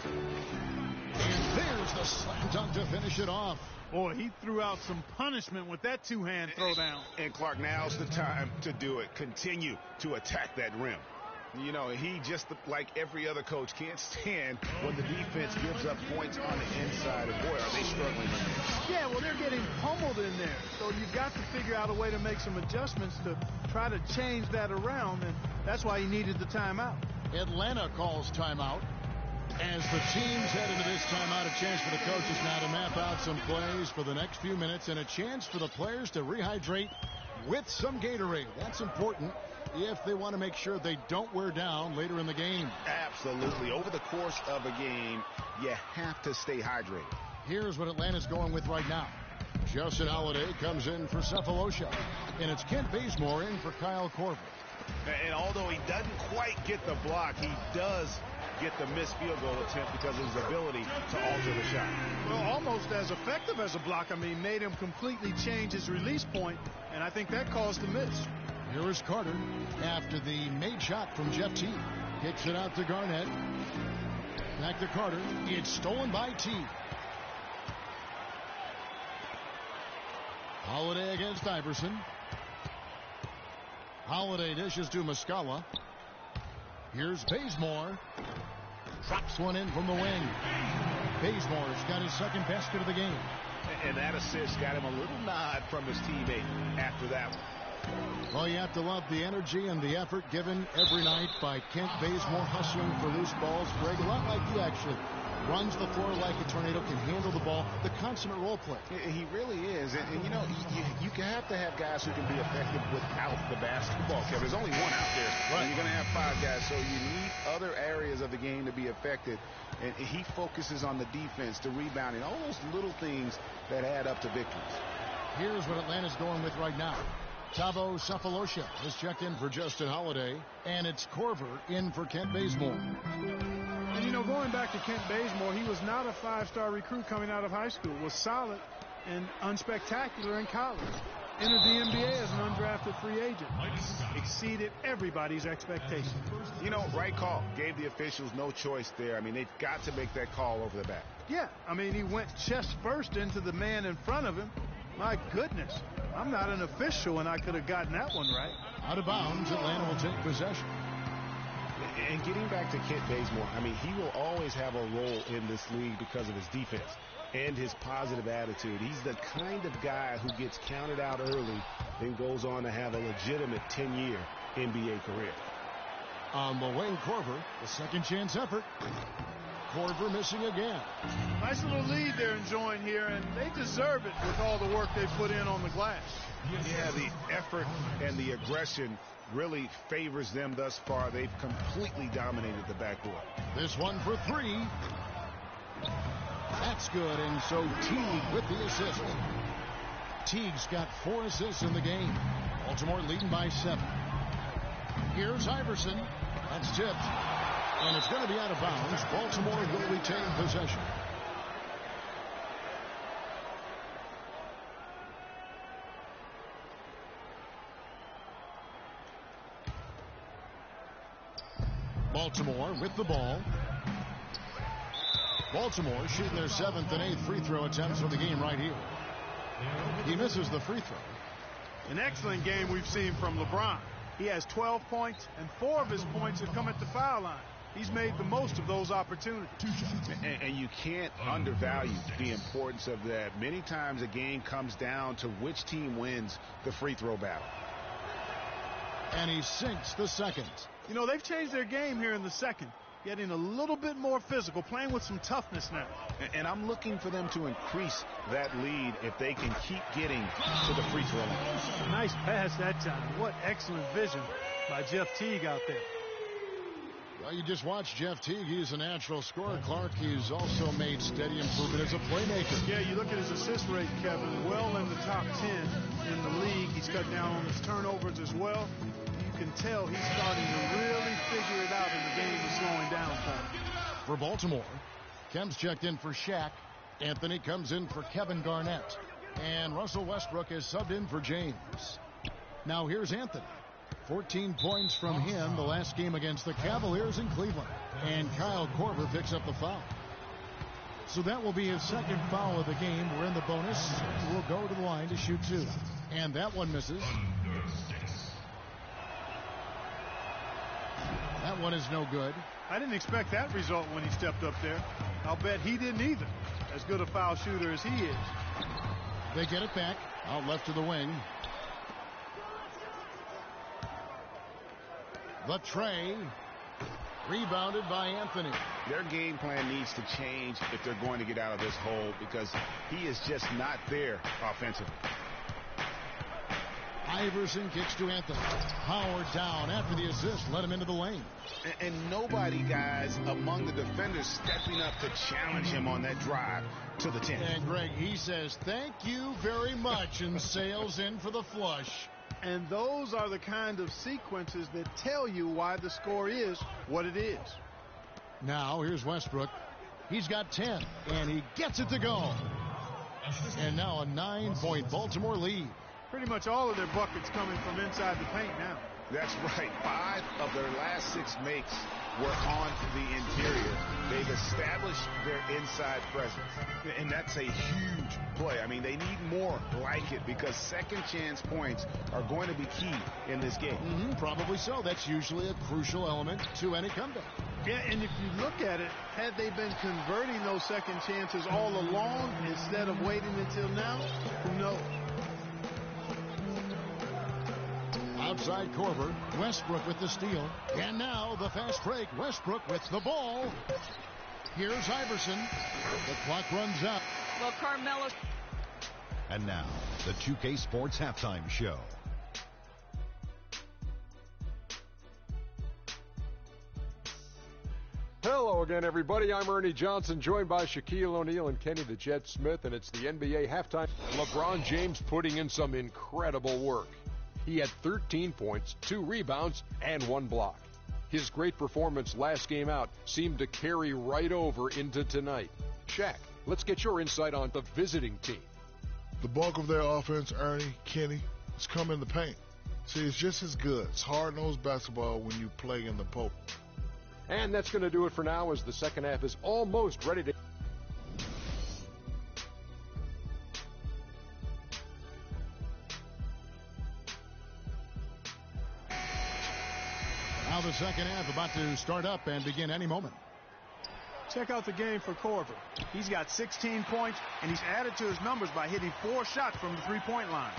And there's the slam dunk to finish it off. Boy, he threw out some punishment with that two-hand throwdown. And Clark, now's the time to do it. Continue to attack that rim. You know, he just, like every other coach, can't stand when the defense gives up points on the inside. And boy, are they struggling in there. Yeah, well, they're getting pummeled in there. So you've got to figure out a way to make some adjustments to try to change that around. And that's why he needed the timeout. Atlanta calls timeout. As the teams head into this timeout, a chance for the coaches now to map out some plays for the next few minutes and a chance for the players to rehydrate with some Gatorade. That's important if they want to make sure they don't wear down later in the game. Absolutely. Over the course of a game, you have to stay hydrated. Here's what Atlanta's going with right now. Justin Holiday comes in for Cephalosha. And it's Kent Bazemore in for Kyle Korver. And although he doesn't quite get the block, he does get the missed field goal attempt because of his ability to alter the shot. Well, almost as effective as a block. I mean, made him completely change his release point, and I think that caused the miss. Here is Carter after the made shot from Jeff Teague. Kicks it out to Garnett. Back to Carter. It's stolen by Teague. Holiday against Iverson. Holiday dishes to Muscala. Here's Bazemore. Drops one in from the wing. Bazemore's got his second basket of the game. And that assist got him a little nod from his teammate after that one. Well, you have to love the energy and the effort given every night by Kent Bazemore, hustling for loose balls. Greg, a lot like you actually. Runs the floor like a tornado, can handle the ball, the consummate role play. He really is. And you know, you have to have guys who can be effective without the basketball. There's only one out there. Right. You're going to have 5 guys, so you need other areas of the game to be effective. And he focuses on the defense, the rebounding, all those little things that add up to victories. Here's what Atlanta's going with right now. Thabo Sefolosha is checked in for Justin Holiday, and it's Corver in for Kent Bazemore. And, you know, going back to Kent Bazemore, he was not a five-star recruit coming out of high school. Was solid and unspectacular in college. Entered the NBA as an undrafted free agent. Exceeded everybody's expectations. You know, right call. Gave the officials no choice there. I mean, they've got to make that call over the back. Yeah, I mean, he went chest first into the man in front of him. My goodness, I'm not an official, and I could have gotten that one right. Out of bounds, Atlanta will take possession. And getting back to Kent Bazemore, I mean, he will always have a role in this league because of his defense and his positive attitude. He's the kind of guy who gets counted out early and goes on to have a legitimate 10-year NBA career. On the wing, Corver, the second chance effort. Corver missing again. Nice little lead they're enjoying here, and they deserve it with all the work they put in on the glass. Yeah, the effort and the aggression really favors them thus far. They've completely dominated the backboard. This one for three. That's good, and so Teague with the assist. Teague's got 4 assists in the game. Baltimore leading by 7. Here's Iverson. That's tipped. And it's going to be out of bounds. Baltimore will retain possession. Baltimore with the ball. Baltimore shooting their 7th and 8th free throw attempts of the game right here. He misses the free throw. An excellent game we've seen from LeBron. He has 12 points, and 4 of his points have come at the foul line. He's made the most of those opportunities. And you can't undervalue the importance of that. Many times a game comes down to which team wins the free throw battle. And he sinks the second. You know, they've changed their game here in the second, getting a little bit more physical, playing with some toughness now. And I'm looking for them to increase that lead if they can keep getting to the free throw line. Nice pass that time. What excellent vision by Jeff Teague out there. Well, you just watched Jeff Teague. He's a natural scorer. Clark, he's also made steady improvement as a playmaker. Yeah, you look at his assist rate, Kevin, well in the top 10 in the league. He's cut down on his turnovers as well. You can tell he's starting to really figure it out, and the game is slowing down for him. For Baltimore, Kemp's checked in for Shaq. Anthony comes in for Kevin Garnett. And Russell Westbrook is subbed in for James. Now here's Anthony. 14 points from him the last game against the Cavaliers in Cleveland. And Kyle Korver picks up the foul. So that will be his second foul of the game. We're in the bonus. We'll go to the line to shoot 2. And that one misses. That one is no good. I didn't expect that result when he stepped up there. I'll bet he didn't either. As good a foul shooter as he is. They get it back. Out left to the wing. The tray. Rebounded by Anthony. Their game plan needs to change if they're going to get out of this hole, because he is just not there offensively. Iverson kicks to Anthony. Howard down after the assist. Let him into the lane. And nobody, guys, among the defenders stepping up to challenge him on that drive to the 10. And Greg, he says, thank you very much, and sails in for the flush. And those are the kind of sequences that tell you why the score is what it is. Now, here's Westbrook. He's got 10, and he gets it to go. And now a 9-point Baltimore lead. Pretty much all of their buckets coming from inside the paint now. That's right. 5 of their last 6 makes were on the interior. They've established their inside presence. And that's a huge play. I mean, they need more like it, because second chance points are going to be key in this game. Probably so. That's usually a crucial element to any comeback. Yeah, and if you look at it, had they been converting those second chances all along instead of waiting until now, who knows? Outside Korver, Westbrook with the steal. And now the fast break. Westbrook with the ball. Here's Iverson. The clock runs out. Well, Carmelo. And now, the 2K Sports Halftime Show. Hello again, everybody. I'm Ernie Johnson, joined by Shaquille O'Neal and Kenny the Jet Smith, and it's the NBA halftime. LeBron James putting in some incredible work. He had 13 points, 2 rebounds, and 1 block. His great performance last game out seemed to carry right over into tonight. Shaq, let's get your insight on the visiting team. The bulk of their offense, Ernie, Kenny, has come in the paint. See, it's just as good. It's hard-nosed basketball when you play in the post. And that's going to do it for now as the second half is almost ready to... Now the second half about to start up and begin any moment. Check out the game for Korver. He's got 16 points, and he's added to his numbers by hitting 4 shots from the three-point line.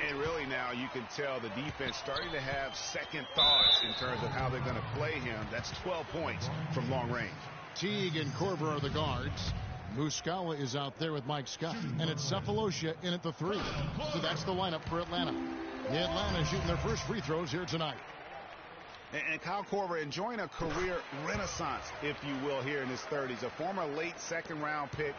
And really now you can tell the defense starting to have second thoughts in terms of how they're going to play him. That's 12 points from long range. Teague and Korver are the guards. Muscala is out there with Mike Scott. And it's Cephalosha in at the 3. So that's the lineup for Atlanta. The Atlanta shooting their first free throws here tonight. And Kyle Korver enjoying a career renaissance, if you will, here in his 30s. A former late second-round pick.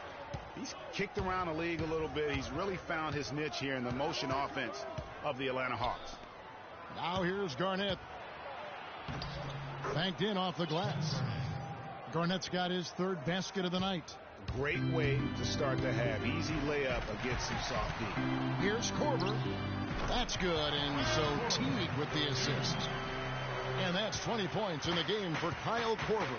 He's kicked around the league a little bit. He's really found his niche here in the motion offense of the Atlanta Hawks. Now here's Garnett. Banked in off the glass. Garnett's got his 3rd basket of the night. Great way to start the half. Easy layup against some soft D. Here's Korver. That's good, and so Teague with the assist. And that's 20 points in the game for Kyle Korver.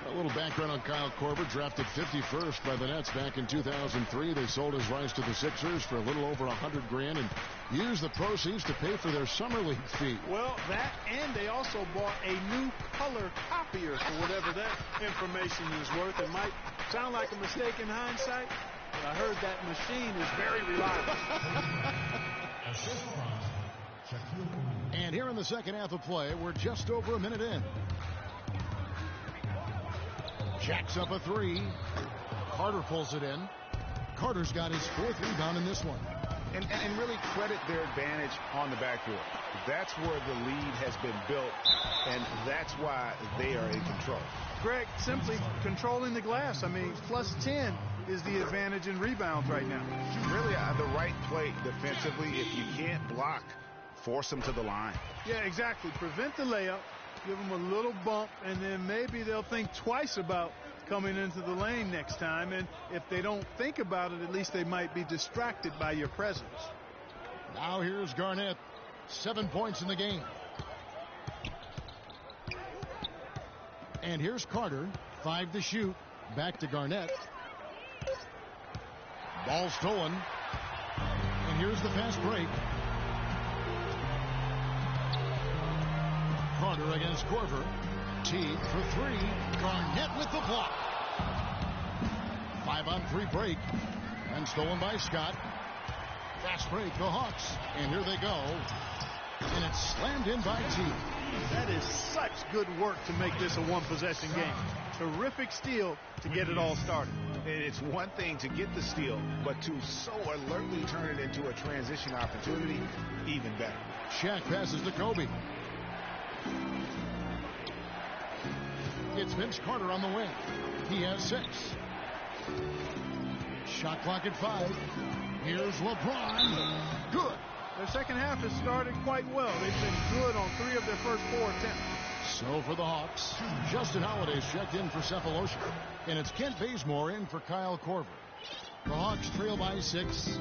A little background on Kyle Korver, drafted 51st by the Nets back in 2003. They sold his rights to the Sixers for a little over $100,000 and used the proceeds to pay for their summer league fee. Well, that, and they also bought a new color copier for whatever that information is worth. It might sound like a mistake in hindsight, but I heard that machine is very reliable. And here in the second half of play, we're just over a minute in. Jacks up a 3. Carter pulls it in. Carter's got his 4th rebound in this one. And really credit their advantage on the backboard. That's where the lead has been built, and that's why they are in control. Greg, simply controlling the glass. I mean, plus 10 is the advantage in rebounds right now. Really, the right play defensively. If you can't block, force them to the line. Yeah, exactly. Prevent the layup, give them a little bump, and then maybe they'll think twice about coming into the lane next time. And if they don't think about it, at least they might be distracted by your presence. Now here's Garnett. 7 points in the game. And here's Carter. 5 to shoot. Back to Garnett. Ball stolen. And here's the fast break. Carter against Korver. Teague for 3. Garnett with the block. 5-on-3 break. And stolen by Scott. Fast break, the Hawks. And here they go. And it's slammed in by Teague. That is such good work to make this a one-possession game. Terrific steal to get it all started. And it's one thing to get the steal, but to so alertly turn it into a transition opportunity, even better. Shaq passes to Kobe. It's Vince Carter on the wing. He has 6. Shot clock at 5. Here's LeBron. Good. Their second half has started quite well. They've been good on 3 of their first 4 attempts. So for the Hawks, Justin Holiday's checked in for Cephalosha. And it's Kent Bazemore in for Kyle Korver. The Hawks trail by 6.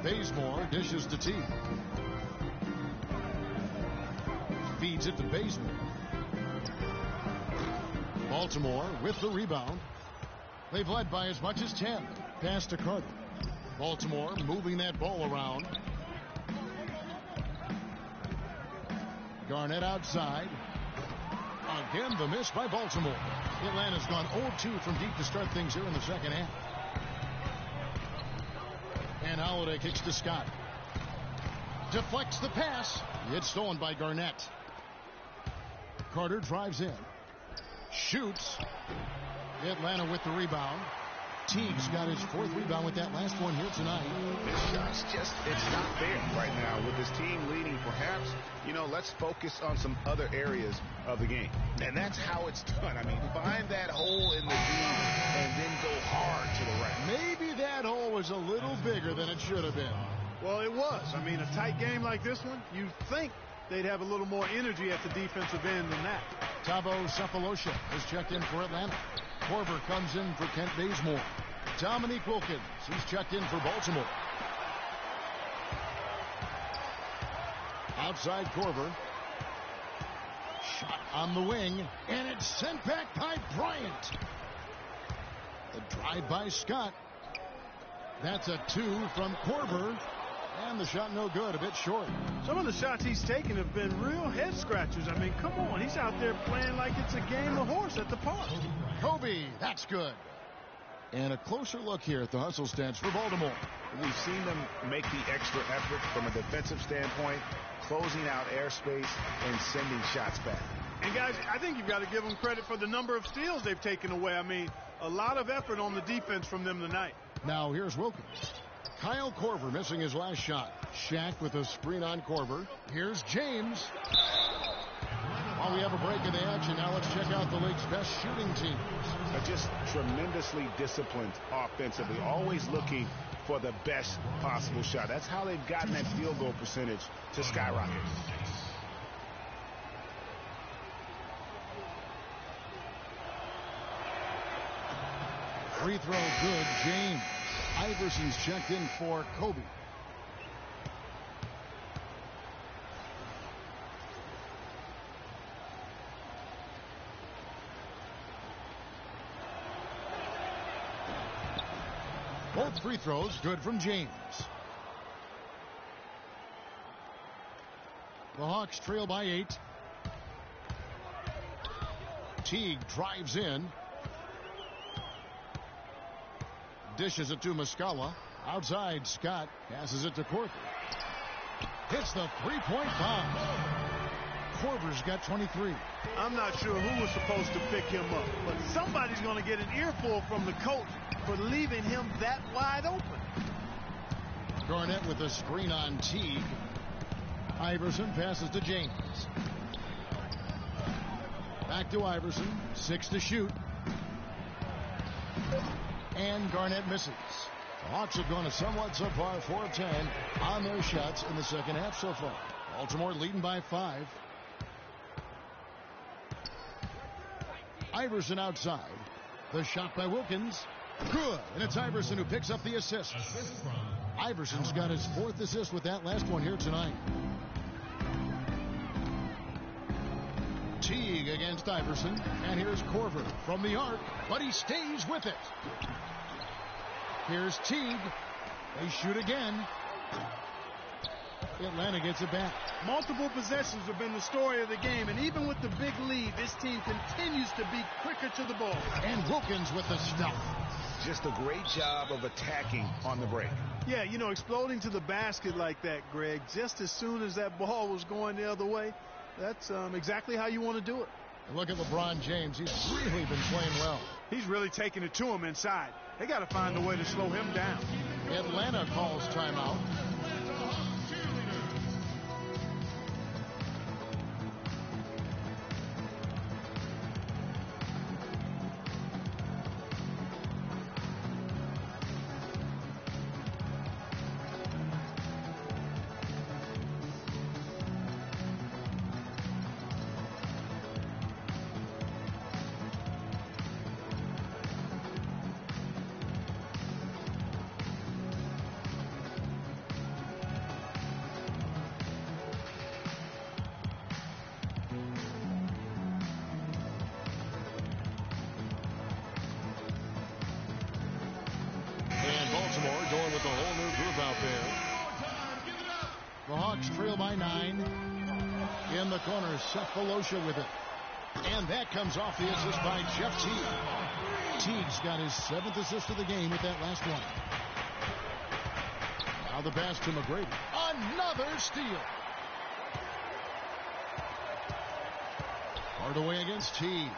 Bazemore dishes to Teague. Feeds it to Bazemore. Baltimore with the rebound. They've led by as much as 10. Pass to Carter. Baltimore moving that ball around. Garnett outside. Again, the miss by Baltimore. Atlanta's gone 0-2 from deep to start things here in the second half. And Holiday kicks to Scott. Deflects the pass. It's stolen by Garnett. Carter drives in. Shoots. Atlanta with the rebound. Teague's got his 4th rebound with that last one here tonight. It's not there right now with this team leading. Perhaps, let's focus on some other areas of the game. And that's how it's done. I mean, find that hole in the game and then go hard to the right. Maybe that hole was a little bigger than it should have been. Well, it was. I mean, a tight game like this one, you'd think they'd have a little more energy at the defensive end than that. Thabo Sefolosha is checked in for Atlanta. Korver comes in for Kent Bazemore. Dominique Wilkins, he's checked in for Baltimore. Outside Korver. Shot on the wing, and it's sent back by Bryant. The drive by Scott. That's a 2 from Korver. And the shot no good, a bit short. Some of the shots he's taken have been real head scratchers. I mean, come on. He's out there playing like it's a game of horse at the park. Kobe, that's good. And a closer look here at the hustle stats for Baltimore. We've seen them make the extra effort from a defensive standpoint, closing out airspace and sending shots back. And, guys, I think you've got to give them credit for the number of steals they've taken away. I mean, a lot of effort on the defense from them tonight. Now here's Wilkins. Kyle Korver missing his last shot. Shaq with a screen on Korver. Here's James. While we have a break in the action, now let's check out the league's best shooting teams. They're just tremendously disciplined offensively, always looking for the best possible shot. That's how they've gotten that field goal percentage to skyrocket. Free throw good, James. Iverson's checked in for Kobe. Both free throws good from James. The Hawks trail by 8. Teague drives in. Dishes it to Muscala. Outside, Scott passes it to Korver. Hits the three-point bomb. Korver's got 23. I'm not sure who was supposed to pick him up, but somebody's going to get an earful from the coach for leaving him that wide open. Garnett with a screen on Teague. Iverson passes to James. Back to Iverson. 6 to shoot. And Garnett misses. The Hawks have gone a somewhat subpar 4 of 10 on their shots in the second half so far. Baltimore leading by 5. Iverson outside. The shot by Wilkins. Good. And it's Iverson who picks up the assist. Iverson's got his 4th assist with that last one here tonight. Teague against Iverson. And here's Korver from the arc, but he stays with it. Here's Teague. They shoot again. Atlanta gets it back. Multiple possessions have been the story of the game, and even with the big lead, this team continues to be quicker to the ball. And Wilkins with the stuff. Just a great job of attacking on the break. Yeah, you know, exploding to the basket like that, Greg, just as soon as that ball was going the other way, that's exactly how you want to do it. And look at LeBron James. He's really been playing well. He's really taking it to him inside. They got to find a way to slow him down. Atlanta calls timeout. Going with a whole new group out there. The Hawks trail by 9. In the corner, Sefolosha with it. And that comes off the assist by Jeff Teague. Teague's got his 7th assist of the game with that last one. Now the pass to McGrady. Another steal. Hardaway against Teague.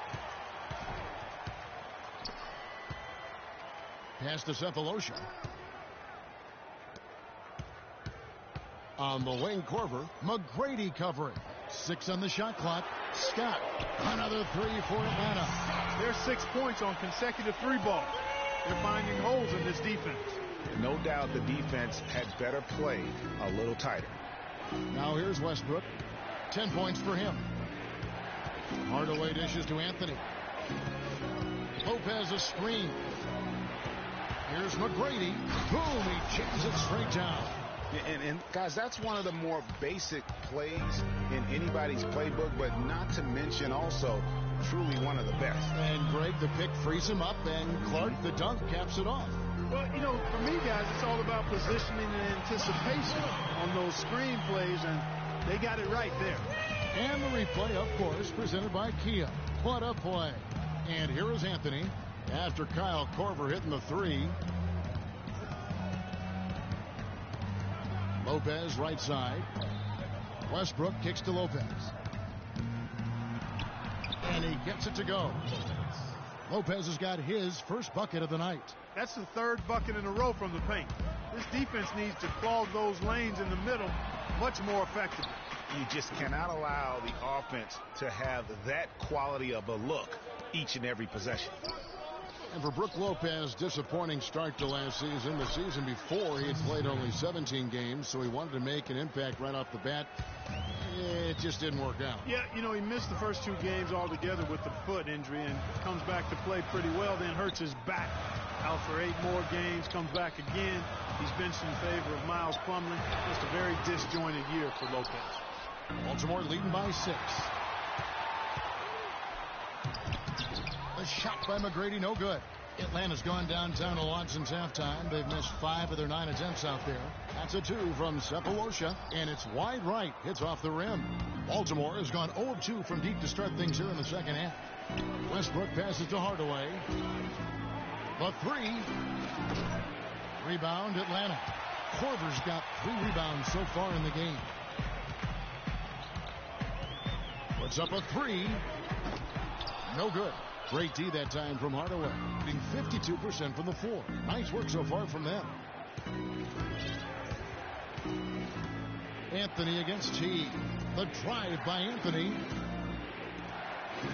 Pass to Sefolosha. On the wing, Korver. McGrady covering. 6 on the shot clock. Scott. Another 3 for Atlanta. There's 6 points on consecutive 3 balls. They're finding holes in this defense. No doubt the defense had better play a little tighter. Now here's Westbrook. 10 points for him. Hardaway dishes to Anthony. Lopez a screen. Here's McGrady. Boom, he jams it straight down. And guys, that's one of the more basic plays in anybody's playbook, but not to mention also truly one of the best. And Greg, the pick frees him up, and Clark, the dunk, caps it off. Well, you know, for me, guys, it's all about positioning and anticipation on those screen plays, and they got it right there. And the replay, of course, presented by Kia. What a play. And here is Anthony after Kyle Korver hitting the three. Lopez right side. Westbrook kicks to Lopez. And he gets it to go. Lopez has got his first bucket of the night. That's the third bucket in a row from the paint. This defense needs to clog those lanes in the middle much more effectively. You just cannot allow the offense to have that quality of a look each and every possession. And for Brook Lopez, disappointing start to last season. The season before, he had played only 17 games, so he wanted to make an impact right off the bat. It just didn't work out. Yeah, you know, he missed the first 2 games altogether with the foot injury and comes back to play pretty well, then hurts his back. Out for 8 more games, comes back again. He's benched in favor of Miles Plumlee. Just a very disjointed year for Lopez. Baltimore leading by 6. A shot by McGrady, no good. Atlanta's gone downtown to Watson's halftime. They've missed 5 of their 9 attempts out there. That's a 2 from Sepulosha, and it's wide right. Hits off the rim. Baltimore has gone 0 of 2 from deep to start things here in the second half. Westbrook passes to Hardaway. The 3. Rebound, Atlanta. Korver's got 3 rebounds so far in the game. Puts up a 3. No good. Great D that time from Hardaway. Getting 52% from the floor. Nice work so far from them. Anthony against T. The drive by Anthony.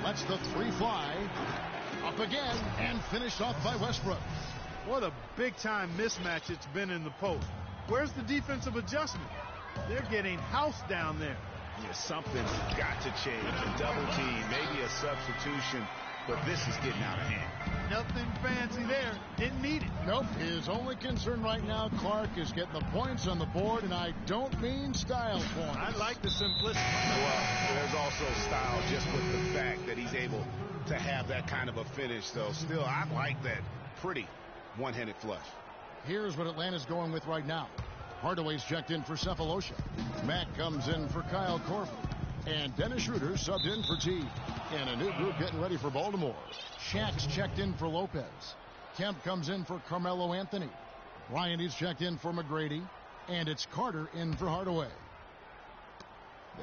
Lets the 3 fly. Up again and finished off by Westbrook. What a big-time mismatch it's been in the post. Where's the defensive adjustment? They're getting housed down there. Yeah, something's got to change. A double team, maybe a substitution, but this is getting out of hand. Nothing fancy there. Didn't need it. Nope. His only concern right now, Clark, is getting the points on the board, and I don't mean style points. I like the simplicity. Well, there's also style just with the fact that he's able to have that kind of a finish, though. Still, I like that pretty one-handed flush. Here's what Atlanta's going with right now. Hardaway's checked in for Cephalosha. Mack comes in for Kyle Korver. And Dennis Schroeder subbed in for T. And a new group getting ready for Baltimore. Shaq's checked in for Lopez. Kemp comes in for Carmelo Anthony. Ryan is checked in for McGrady. And it's Carter in for Hardaway.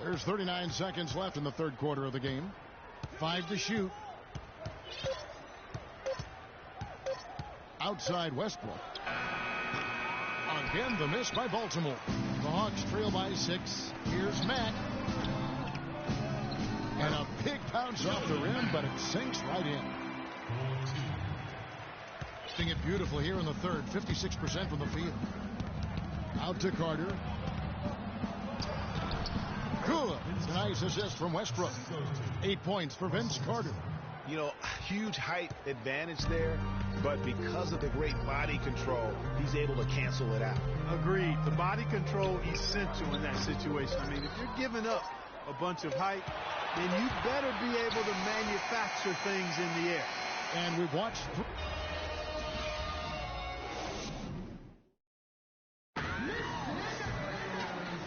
There's 39 seconds left in the third quarter of the game. 5 to shoot. Outside Westbrook. Again, the miss by Baltimore. The Hawks trail by 6. Here's Mack. And a big bounce off the rim, but it sinks right in. Doing it beautifully here in the third. 56% from the field. Out to Carter. Good. Nice assist from Westbrook. 8 points for Vince Carter. You know, huge height advantage there, but because of the great body control, he's able to cancel it out. Agreed. The body control essential in that situation. I mean, if you're giving up a bunch of height, then you better be able to manufacture things in the air. And we've watched.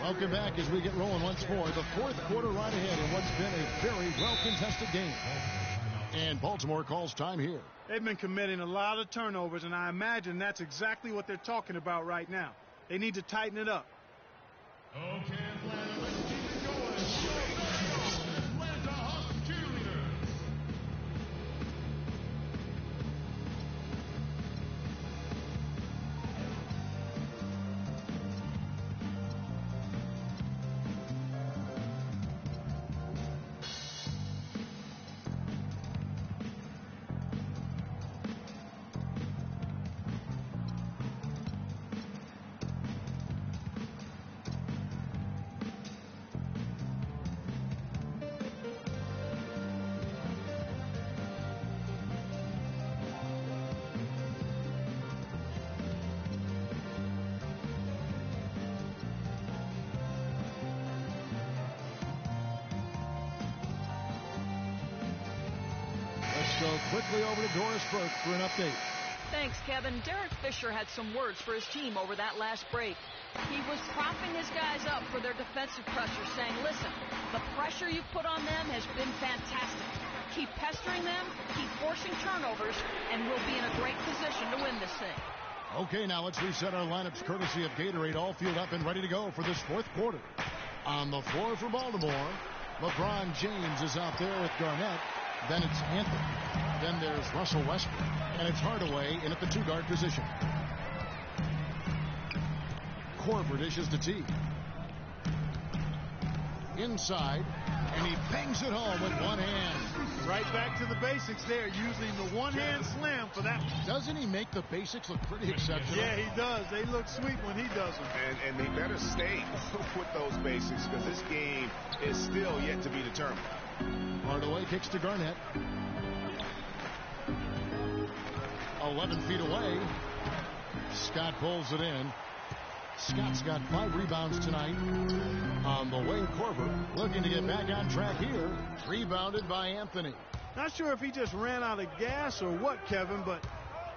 Welcome back as we get rolling once more. The fourth quarter right ahead in what's been a very well-contested game. And Baltimore calls time here. They've been committing a lot of turnovers, and I imagine that's exactly what they're talking about right now. They need to tighten it up. Okay, Atlanta, let's keep it going. Atlanta Hawks cheerleaders. go quickly over to Doris Burke for an update. Thanks, Kevin. Derek Fisher had some words for his team over that last break. He was propping his guys up for their defensive pressure, saying, listen, the pressure you put on them has been fantastic. Keep pestering them, keep forcing turnovers, and we'll be in a great position to win this thing. Okay, now let's reset our lineups courtesy of Gatorade, all fueled up and ready to go for this fourth quarter. On the floor for Baltimore, LeBron James is out there with Garnett. Then it's Anthony. Then there's Russell Westbrook. And it's Hardaway in at the two-guard position. Korver dishes to T. Inside. And he bangs it home with one hand. Right back to the basics there, using the one-hand slam for that. Doesn't he make the basics look pretty exceptional? Yeah, he does. They look sweet when he does them. And they better stay with those basics because this game is still yet to be determined. Hardaway kicks to Garnett. 11 feet away. Scott pulls it in. Scott's got 5 rebounds tonight. On the way, Korver looking to get back on track here. Rebounded by Anthony. Not sure if he just ran out of gas or what, Kevin, but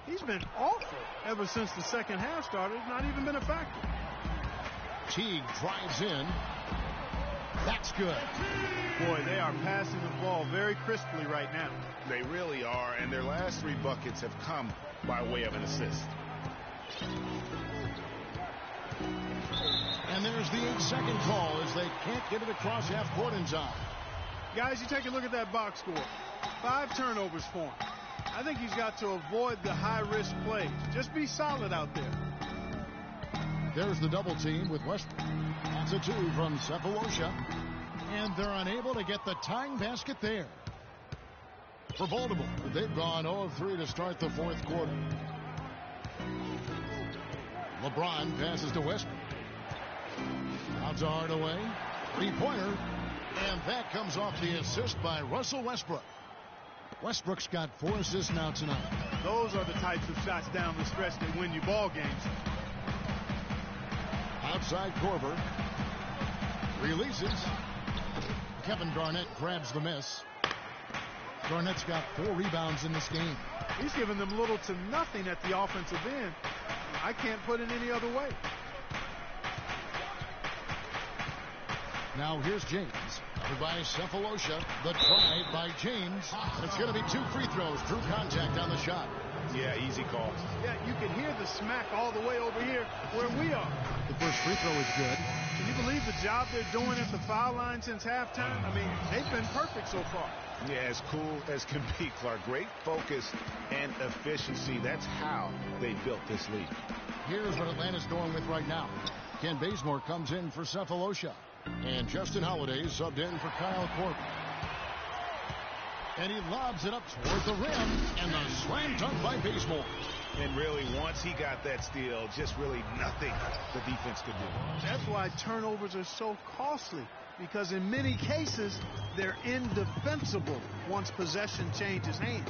he's been awful ever since the second half started. Not even been a factor. Teague drives in. That's good. Boy, they are passing the ball very crisply right now. They really are, and their last 3 buckets have come by way of an assist. And there's the 8-second call as they can't get it across half court in time. Guys, you take a look at that box score. 5 turnovers for him. I think he's got to avoid the high-risk plays. Just be solid out there. There's the double team with Westbrook. That's a 2 from Cephalosha. And they're unable to get the tying basket there. For Baltimore, they've gone 0 of 3 to start the fourth quarter. LeBron passes to Westbrook. Out to Hardaway. 3-pointer. And that comes off the assist by Russell Westbrook. Westbrook's got 4 assists now tonight. Those are the types of shots down the stretch that win you ball games. Outside Korver. Releases. Kevin Garnett grabs the miss. Garnett's got 4 rebounds in this game. He's given them little to nothing at the offensive end. I can't put it any other way. Now here's James. By Cephalosha. The drive by James. It's going to be 2 free throws. Drew contact on the shot. Yeah, easy call. Yeah, you can hear the smack all the way over here where we are. The first free throw is good. Can you believe the job they're doing at the foul line since halftime? I mean, they've been perfect so far. Yeah, as cool as can be, Clark. Great focus and efficiency. That's how they built this lead. Here's what Atlanta's going with right now. Ken Bazemore comes in for Cephalosha. And Justin Holiday subbed in for Kyle Korver. And he lobs it up toward the rim. And the slam dunk by Bazemore. And really, once he got that steal, just really nothing the defense could do. That's why turnovers are so costly. Because in many cases, they're indefensible once possession changes hands.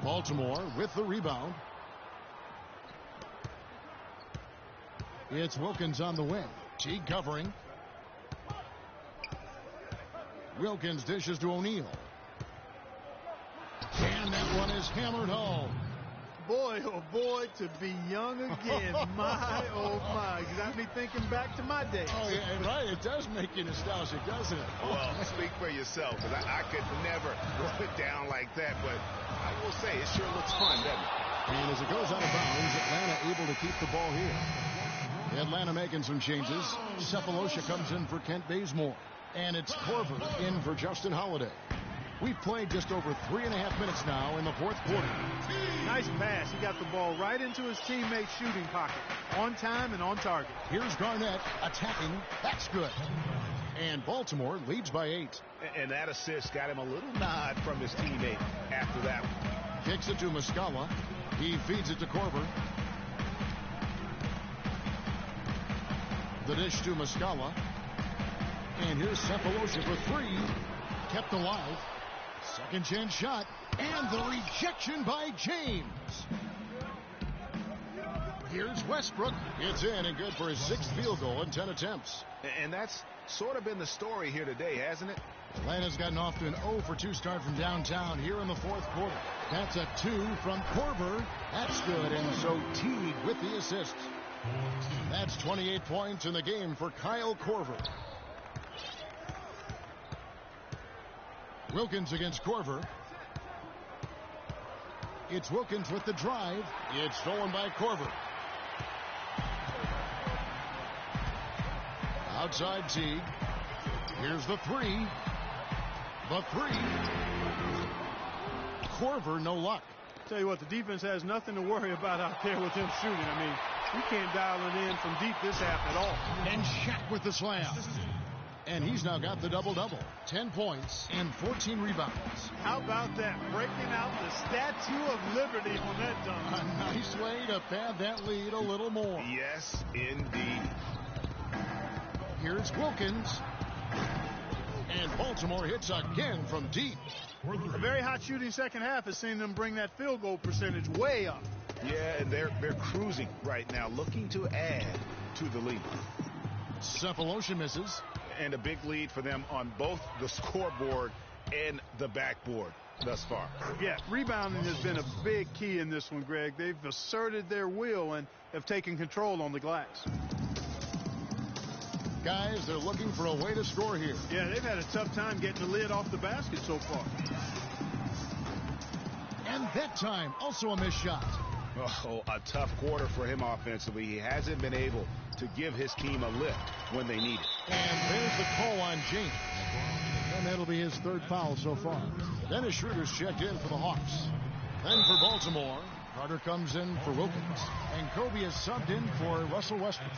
Baltimore with the rebound. It's Wilkins on the wing. Teague covering. Wilkins dishes to O'Neal. And that one is hammered home. Boy, oh boy, to be young again. My, oh my. Got me thinking back to my days. Oh, yeah, right. It does make you nostalgic, doesn't it? Well, speak for yourself, because I could never run it down like that, but I will say it sure looks fun, doesn't it? And as it goes out of bounds, Atlanta able to keep the ball here. Atlanta making some changes. Cephalosha comes in for Kent Bazemore. And it's Korver in for Justin Holiday. We've played just over 3.5 minutes now in the fourth quarter. Nice pass. He got the ball right into his teammate's shooting pocket. On time and on target. Here's Garnett attacking. That's good. And Baltimore leads by 8. And that assist got him a little nod from his teammate after that one. Kicks it to Muscala. He feeds it to Korver. The dish to Muscala. And here's Cephalosha for 3. Kept alive. Second chance shot. And the rejection by James. Here's Westbrook. It's in and good for his 6th field goal in 10 attempts. And that's sort of been the story here today, hasn't it? Atlanta's gotten off to an 0 for 2 start from downtown here in the fourth quarter. That's a 2 from Korver. That's good, and so Teague with the assist. That's 28 points in the game for Kyle Korver. Wilkins against Korver. It's Wilkins with the drive. It's stolen by Korver. Outside Teague. Here's the 3. The 3. Korver, no luck. Tell you what, the defense has nothing to worry about out there with him shooting. I mean, you can't dial it in from deep this half at all. And Shaq with the slam. And he's now got the double-double. 10 points and 14 rebounds. How about that? Breaking out the Statue of Liberty on that dunk. A nice way to pad that lead a little more. Yes, indeed. Here's Wilkins. And Baltimore hits again from deep. A very hot shooting second half has seen them bring that field goal percentage way up. Yeah, and they're cruising right now, looking to add to the lead. Cephalosha misses. And a big lead for them on both the scoreboard and the backboard thus far. Yeah, rebounding has been a big key in this one, Greg. They've asserted their will and have taken control on the glass. Guys, they're looking for a way to score here. Yeah, they've had a tough time getting the lid off the basket so far. And that time, also a missed shot. Oh, a tough quarter for him offensively. He hasn't been able to give his team a lift when they need it. And there's the call on James. And that'll be his third foul so far. Dennis Schroeder's checked in for the Hawks. Then for Baltimore, Carter comes in for Wilkins. And Kobe is subbed in for Russell Westbrook.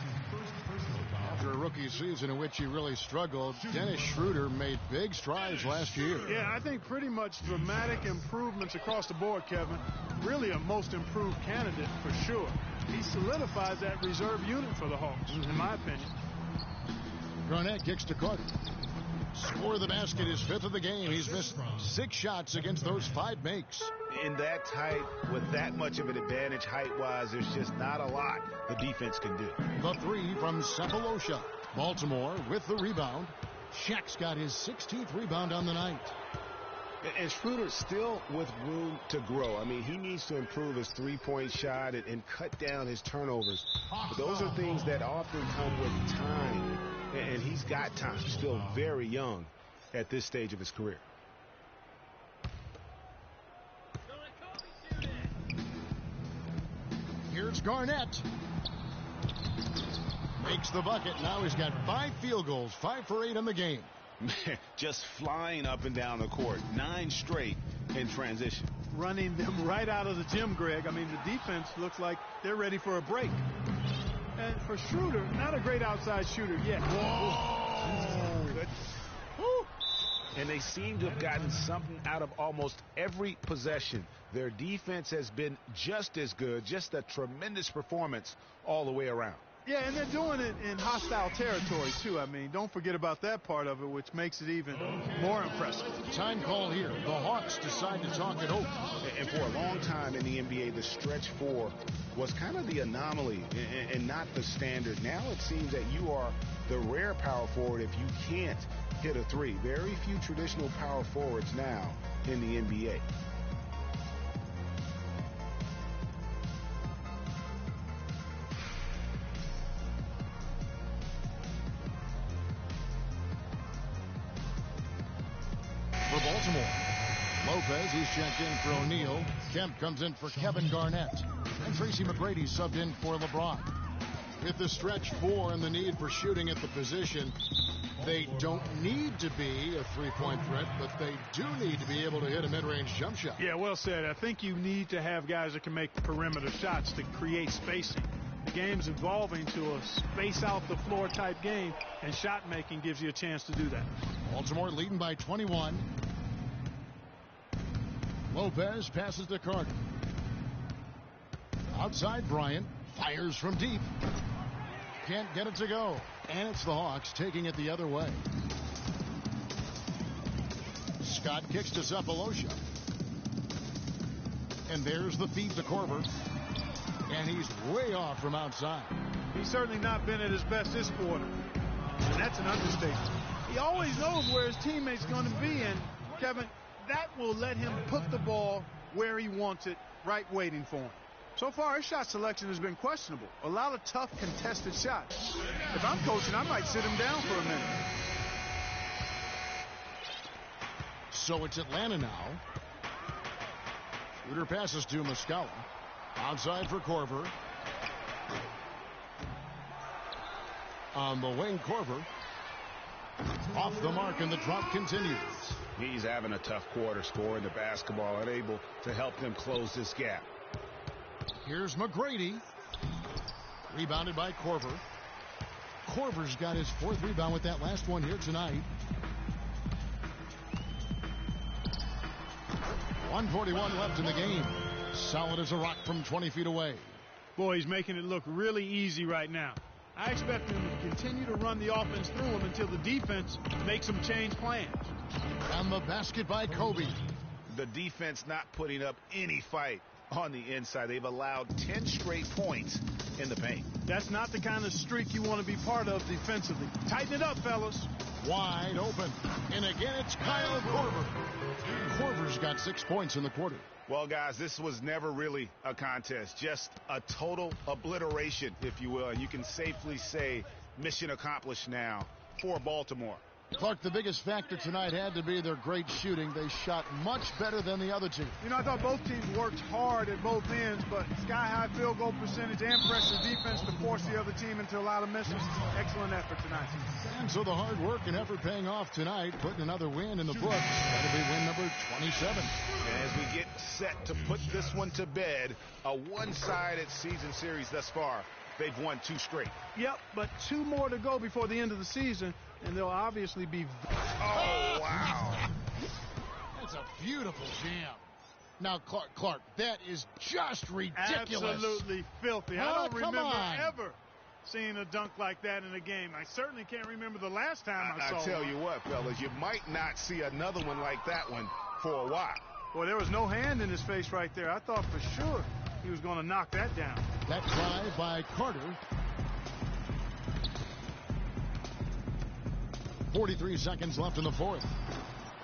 After a rookie season in which he really struggled, Dennis Schroeder made big strides last year. Yeah, I think pretty much dramatic improvements across the board, Kevin. Really a most improved candidate for sure. He solidifies that reserve unit for the Hawks, in my opinion. Garnett kicks to Carter. Score of the basket, his 5th of the game. He's missed 6 shots against those 5 makes. In that tight, with that much of an advantage height-wise, there's just not a lot the defense can do. The 3 from Cephalosha. Baltimore with the rebound. Shaq's got his 16th rebound on the night. And Schroeder still with room to grow. I mean, he needs to improve his three-point shot and cut down his turnovers. But those are things that often come with time. And he's got time. Still very young at this stage of his career. Here's Garnett. Makes the bucket. Now he's got 5 field goals, 5 for 8 in the game. Just flying up and down the court. 9 straight in transition. Running them right out of the gym, Greg. I mean, the defense looks like they're ready for a break. And for Schroeder, not a great outside shooter yet. Whoa! Good. Woo. And they seem to have gotten something out of almost every possession. Their defense has been just as good, just a tremendous performance all the way around. Yeah, and they're doing it in hostile territory, too. I mean, don't forget about that part of it, which makes it even more impressive. Time call here. The Hawks decide to talk it over. And for a long time in the NBA, the stretch 4 was kind of the anomaly and not the standard. Now it seems that you are the rare power forward if you can't hit a 3. Very few traditional power forwards now in the NBA. For Baltimore, Lopez, he's checked in for O'Neal. Kemp comes in for Kevin Garnett. And Tracy McGrady subbed in for LeBron. With the stretch 4 and the need for shooting at the position, they don't need to be a three-point threat, but they do need to be able to hit a mid-range jump shot. Yeah, well said. I think you need to have guys that can make perimeter shots to create spacing. The game's evolving to a space-out-the-floor type game, and shot making gives you a chance to do that. Baltimore leading by 21. Lopez passes to Carter. Outside Bryant. Fires from deep. Can't get it to go. And it's the Hawks taking it the other way. Scott kicks to Cephalosha. And there's the feed to Korver. And he's way off from outside. He's certainly not been at his best this quarter. And that's an understatement. He always knows where his teammate's going to be, and Kevin, that will let him put the ball where he wants it, right waiting for him. So far, his shot selection has been questionable. A lot of tough, contested shots. If I'm coaching, I might sit him down for a minute. So it's Atlanta now. Shooter passes to Muscala. Outside for Korver. On the wing, Korver. Off the mark, and the drop continues. He's having a tough quarter, scoring the basketball, unable to help them close this gap. Here's McGrady. Rebounded by Korver. Korver's got his 4th rebound with that last one here tonight. 1:41 left in the game. Solid as a rock from 20 feet away. Boy, he's making it look really easy right now. I expect him to continue to run the offense through him until the defense makes him change plans. And the basket by Kobe. The defense not putting up any fight on the inside. They've allowed 10 straight points in the paint. That's not the kind of streak you want to be part of defensively. Tighten it up, fellas. Wide open. And again, it's Kyle Korver. Korver's got 6 points in the quarter. Well, guys, this was never really a contest. Just a total obliteration, if you will. And you can safely say mission accomplished now for Baltimore. Clark, the biggest factor tonight had to be their great shooting. They shot much better than the other team. You know, I thought both teams worked hard at both ends, but sky-high field goal percentage and pressure defense to force the other team into a lot of misses. Excellent effort tonight. And so the hard work and effort paying off tonight, putting another win in the books. That'll be win number 27. And as we get set to put this one to bed, a one-sided season series thus far. They've won 2 straight. Yep, but 2 more to go before the end of the season, and they'll obviously be... Oh, wow. That's a beautiful jam. Now, Clark, that is just ridiculous. Absolutely filthy. Oh, I don't remember on. ever seeing a dunk like that in a game. I certainly can't remember the last time I saw I tell one. you what, fellas, you might not see another one like that one for a while. Boy, there was no hand in his face right there. I thought for sure he was going to knock that down. That drive by Carter. 43 seconds left in the 4th.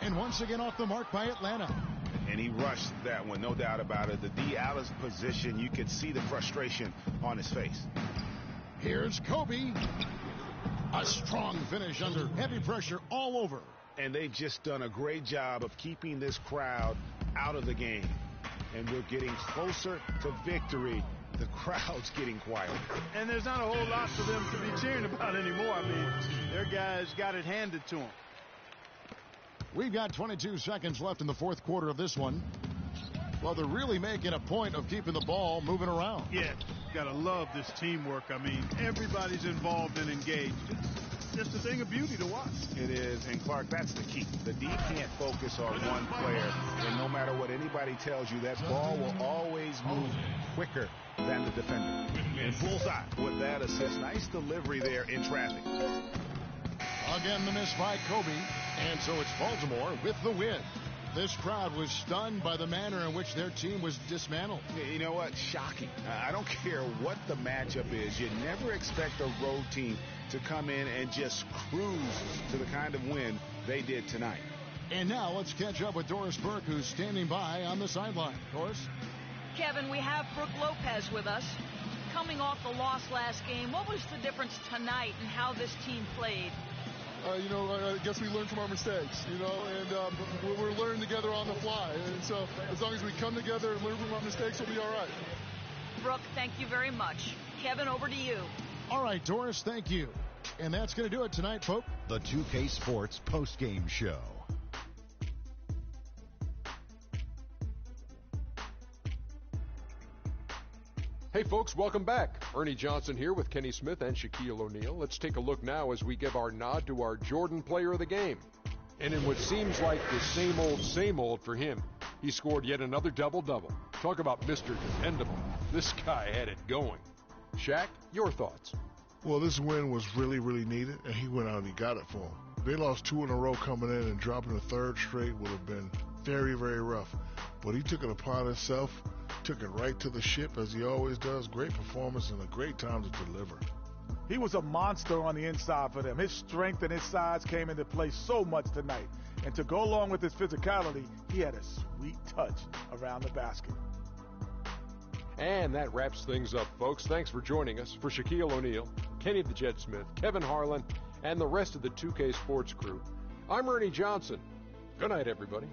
And once again off the mark by Atlanta. And he rushed that one, no doubt about it. The D out of position, you could see the frustration on his face. Here's Kobe. A strong finish under heavy pressure all over. And they've just done a great job of keeping this crowd out of the game. And we're getting closer to victory. The crowd's getting quiet. And there's not a whole lot for them to be cheering about anymore. I mean, their guys got it handed to them. We've got 22 seconds left in the 4th quarter of this one. Well, they're really making a point of keeping the ball moving around. Yeah, got to love this teamwork. I mean, everybody's involved and engaged. It's just a thing of beauty to watch. It is, and Clark, that's the key. The D can't focus on one player, and no matter what anybody tells you, that ball will always move quicker than the defender. And bullseye with that assist. Nice delivery there in traffic. Again, the miss by Kobe. And so it's Baltimore with the win. This crowd was stunned by the manner in which their team was dismantled. You know what? Shocking. I don't care what the matchup is. You never expect a road team to come in and just cruise to the kind of win they did tonight. And now let's catch up with Doris Burke, who's standing by on the sideline. Doris? Kevin, we have Brooke Lopez with us. Coming off the loss last game, what was the difference tonight in how this team played? I guess we learned from our mistakes, and we're learning together on the fly. And so as long as we come together and learn from our mistakes, we'll be all right. Brooke, thank you very much. Kevin, over to you. All right, Doris, thank you. And that's going to do it tonight, folks. The 2K Sports postgame show. Hey folks, welcome back. Ernie Johnson here with Kenny Smith and Shaquille O'Neal. Let's take a look now as we give our nod to our Jordan player of the game. And in what seems like the same old for him, he scored yet another double-double. Talk about Mr. Dependable. This guy had it going. Shaq, your thoughts? Well, this win was really, really needed, and he went out and he got it for him. They lost 2 in a row coming in, and dropping a 3rd straight would have been very, very rough. But he took it upon himself, took it right to the ship as he always does. Great performance and a great time to deliver. He was a monster on the inside for them. His strength and his size came into play so much tonight. And to go along with his physicality, he had a sweet touch around the basket. And that wraps things up, folks. Thanks for joining us. For Shaquille O'Neal, Kenny the Jet Smith, Kevin Harlan, and the rest of the 2K Sports crew, I'm Ernie Johnson. Good night, everybody.